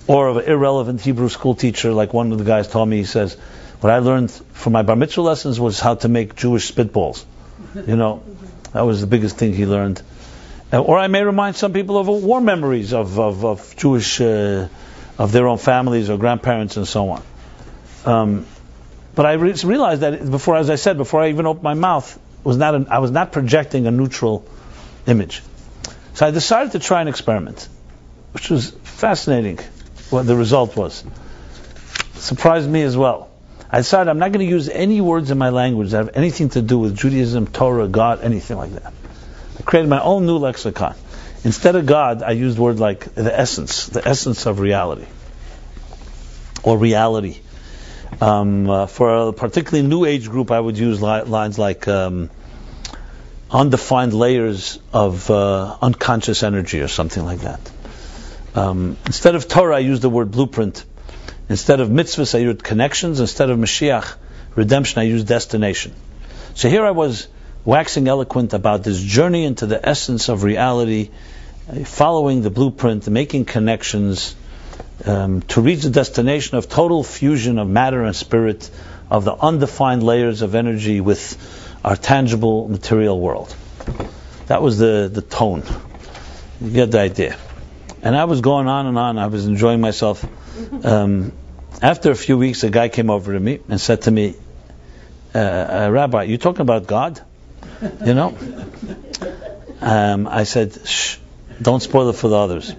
or of an irrelevant Hebrew school teacher, like one of the guys told me. He says, what I learned from my bar mitzvah lessons was how to make Jewish spitballs. That was the biggest thing he learned. Or I may remind some people of war memories of Jewish, of their own families or grandparents and so on. But I realized that before I even opened my mouth, I was not projecting a neutral image. So I decided to try an experiment, which was fascinating. What the result was, it surprised me as well. I decided I'm not going to use any words in my language that have anything to do with Judaism, Torah, God, anything like that. I created my own new lexicon. Instead of God, I used words like the essence of reality, or reality. For a particularly new age group, I would use lines like undefined layers of unconscious energy or something like that. Instead of Torah, I used the word blueprint. Instead of mitzvahs, I used connections. Instead of Mashiach, redemption, I used destination. So here I was waxing eloquent about this journey into the essence of reality, following the blueprint, making connections, to reach the destination of total fusion of matter and spirit, of the undefined layers of energy with our tangible material world. That was the tone. You get the idea. And I was going on and on. I was enjoying myself. After a few weeks, a guy came over to me and said to me, Rabbi, you talking about God? I said, shh, don't spoil it for the others.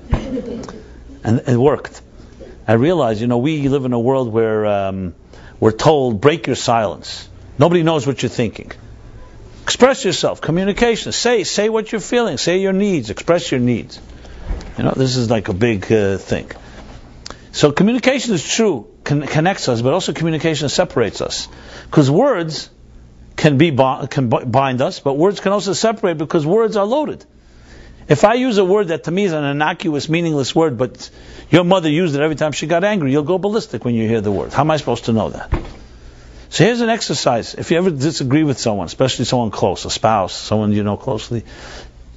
And it worked. I realized, we live in a world where we're told, break your silence. Nobody knows what you're thinking. Express yourself. Communication. Say what you're feeling. Say your needs. Express your needs. This is like a big thing. So communication is true, connects us, but also communication separates us. Because words can bind us, but words can also separate because words are loaded. If I use a word that to me is an innocuous, meaningless word, but your mother used it every time she got angry, you'll go ballistic when you hear the word. How am I supposed to know that? So here's an exercise. If you ever disagree with someone, especially someone close, a spouse, someone you know closely,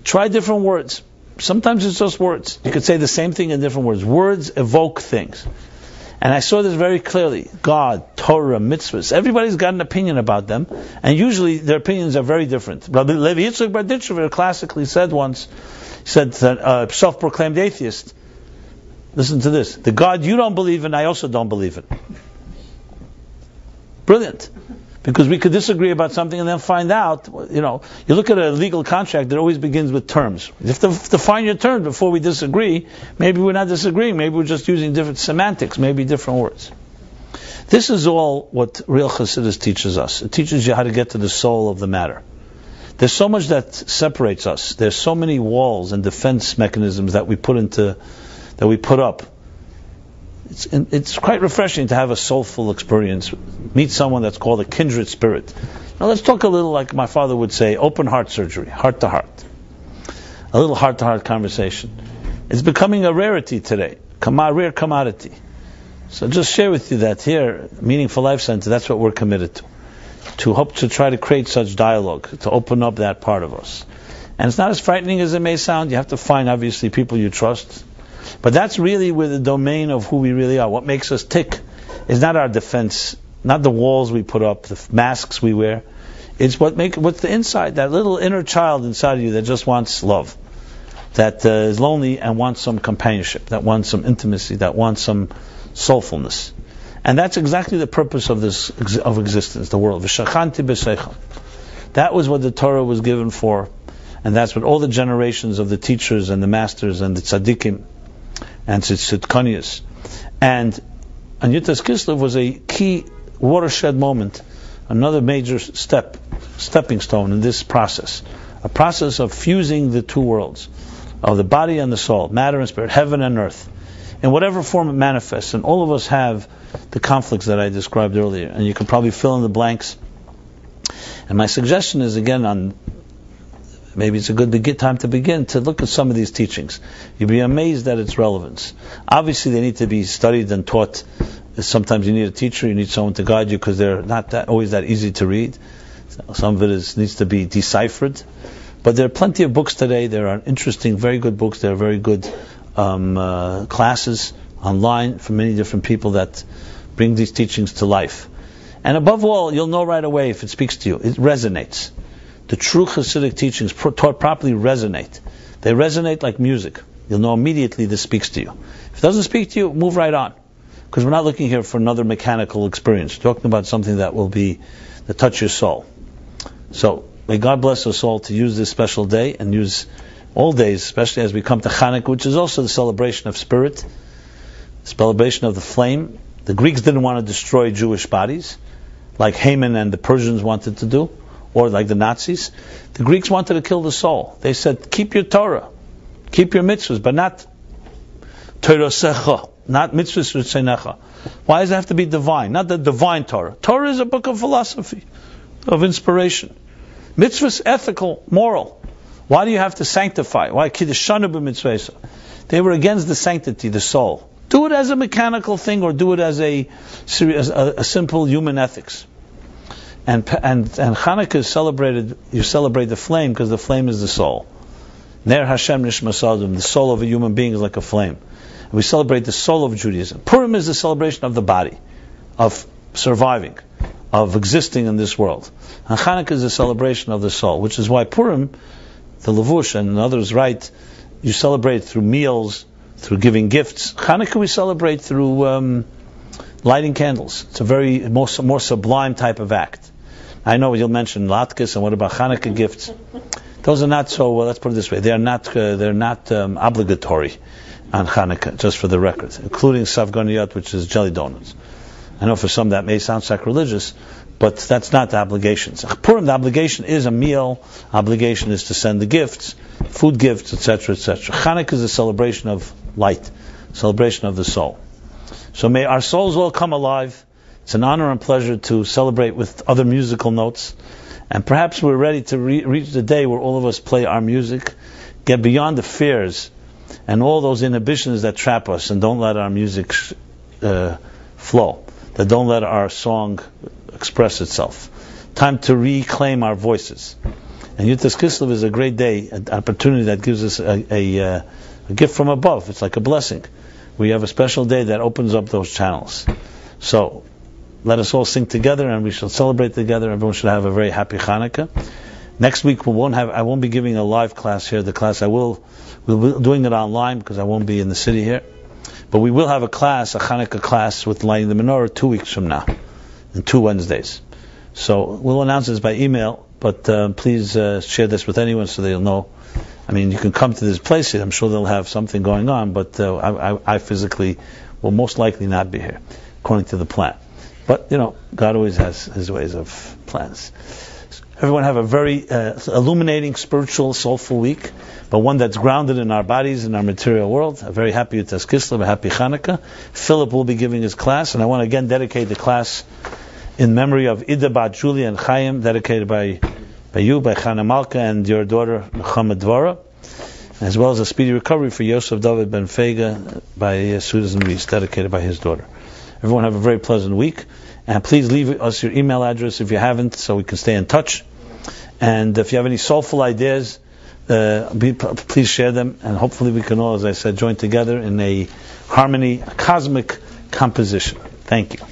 try different words. Sometimes it's just words. You could say the same thing in different words. Words evoke things. And I saw this very clearly. God, Torah, mitzvahs. Everybody's got an opinion about them. And usually their opinions are very different. Rabbi Levi Yitzchak Berditchever classically said once, he said that self-proclaimed atheist, listen to this, the God you don't believe in, I also don't believe in. Brilliant. Because we could disagree about something and then find out, you look at a legal contract, it always begins with terms. You have to define your terms before we disagree. Maybe we're not disagreeing, maybe we're just using different semantics, maybe different words. This is all what real Chassidus teaches us. It teaches you how to get to the soul of the matter. There's so much that separates us. There's so many walls and defense mechanisms that we put up. It's quite refreshing to have a soulful experience. Meet someone that's called a kindred spirit. Now let's talk a little, like my father would say, open heart surgery, heart to heart. A little heart to heart conversation. It's becoming a rarity today, rare commodity. So just share with you that here, Meaningful Life Center, that's what we're committed to hope to try to create such dialogue, to open up that part of us. And it's not as frightening as it may sound. You have to find, obviously, people you trust. But that's really where the domain of who we really are. What makes us tick is not our defense, not the walls we put up, the masks we wear. It's what's the inside, that little inner child inside of you that just wants love, that is lonely and wants some companionship, that wants some intimacy, that wants some soulfulness. And that's exactly the purpose of of existence, the world. V'shachanti b'seichel. That was what the Torah was given for, and that's what all the generations of the teachers and the masters and the tzaddikim and Tzidkanias. And Anyutas Kislev was a key watershed moment, another major stepping stone in this process. A process of fusing the two worlds, of the body and the soul, matter and spirit, heaven and earth, in whatever form it manifests. And all of us have the conflicts that I described earlier. And you can probably fill in the blanks And my suggestion is, again, maybe it's a good time to begin to look at some of these teachings. You'll be amazed at its relevance. Obviously, they need to be studied and taught. Sometimes you need a teacher, you need someone to guide you, because they're not always that easy to read. Some of it needs to be deciphered. But there are plenty of books today. There are interesting, very good books. There are very good classes online from many different people that bring these teachings to life. And above all, you'll know right away if it speaks to you. It resonates. The true Hasidic teachings taught properly resonate. They resonate like music. You'll know immediately this speaks to you. If it doesn't speak to you, move right on. Because we're not looking here for another mechanical experience. We're talking about something that touch your soul. So, may God bless us all to use this special day and use all days, especially as we come to Chanukah, which is also the celebration of spirit, the celebration of the flame. The Greeks didn't want to destroy Jewish bodies, like Haman and the Persians wanted to do, or like the Nazis. The Greeks wanted to kill the soul. They said, keep your Torah, keep your mitzvahs, but not Torah, not mitzvahs ritzenecha. Why does it have to be divine? Not the divine Torah. Torah is a book of philosophy, of inspiration. Mitzvahs, ethical, moral. Why do you have to sanctify? Why? They were against the sanctity, the soul. Do it as a mechanical thing, or do it as a simple human ethics. And Chanukah is celebrated. You celebrate the flame because the flame is the soul. Ner Hashem Nishmasadim, the soul of a human being is like a flame. And we celebrate the soul of Judaism. Purim is the celebration of the body, of surviving, of existing in this world. And Chanukah is a celebration of the soul, which is why Purim, the Levush and others write, you celebrate through meals, through giving gifts. Chanukah we celebrate through lighting candles. It's a very more sublime type of act. I know you'll mention latkes, and what about Chanukah gifts? Those are not so. Well, let's put it this way: they're not obligatory on Chanukah, just for the record, including savganiyot, which is jelly donuts. I know for some that may sound sacrilegious, but that's not the obligations. Purim, the obligation is a meal. Obligation is to send the gifts, food gifts, etc., etc. Chanukah is a celebration of light, celebration of the soul. So may our souls all come alive. It's an honor and pleasure to celebrate with other musical notes. And perhaps we're ready to reach the day where all of us play our music, get beyond the fears and all those inhibitions that trap us and don't let our music flow, that don't let our song express itself. Time to reclaim our voices. And Yutas Kislev is a great day, an opportunity that gives us a gift from above. It's like a blessing. We have a special day that opens up those channels. So, let us all sing together and we shall celebrate together. Everyone should have a very happy Chanukah. Next week I won't be giving a live class here. The class we'll be doing it online because I won't be in the city here. But we will have a Chanukah class with lighting the menorah 2 weeks from now, in 2 Wednesdays. So we'll announce this by email, but please share this with anyone so they'll know. I mean, you can come to this place. I'm sure they'll have something going on, but I physically will most likely not be here, according to the plan. But, God always has His ways of plans. Everyone have a very illuminating, spiritual, soulful week, but one that's grounded in our bodies, in our material world. A very happy Yutas Kislev, a happy Chanukah. Philip will be giving his class, and I want to again dedicate the class in memory of Ida Bat Julia and Chaim, dedicated by you, by Chana Malka, and your daughter, Nechama Dvara, as well as a speedy recovery for Yosef David Ben Fega by Susan Reese, dedicated by his daughter. Everyone have a very pleasant week, and please leave us your email address if you haven't, so we can stay in touch. And if you have any soulful ideas, please share them, and hopefully we can all, as I said, join together in a harmony, a cosmic composition. Thank you.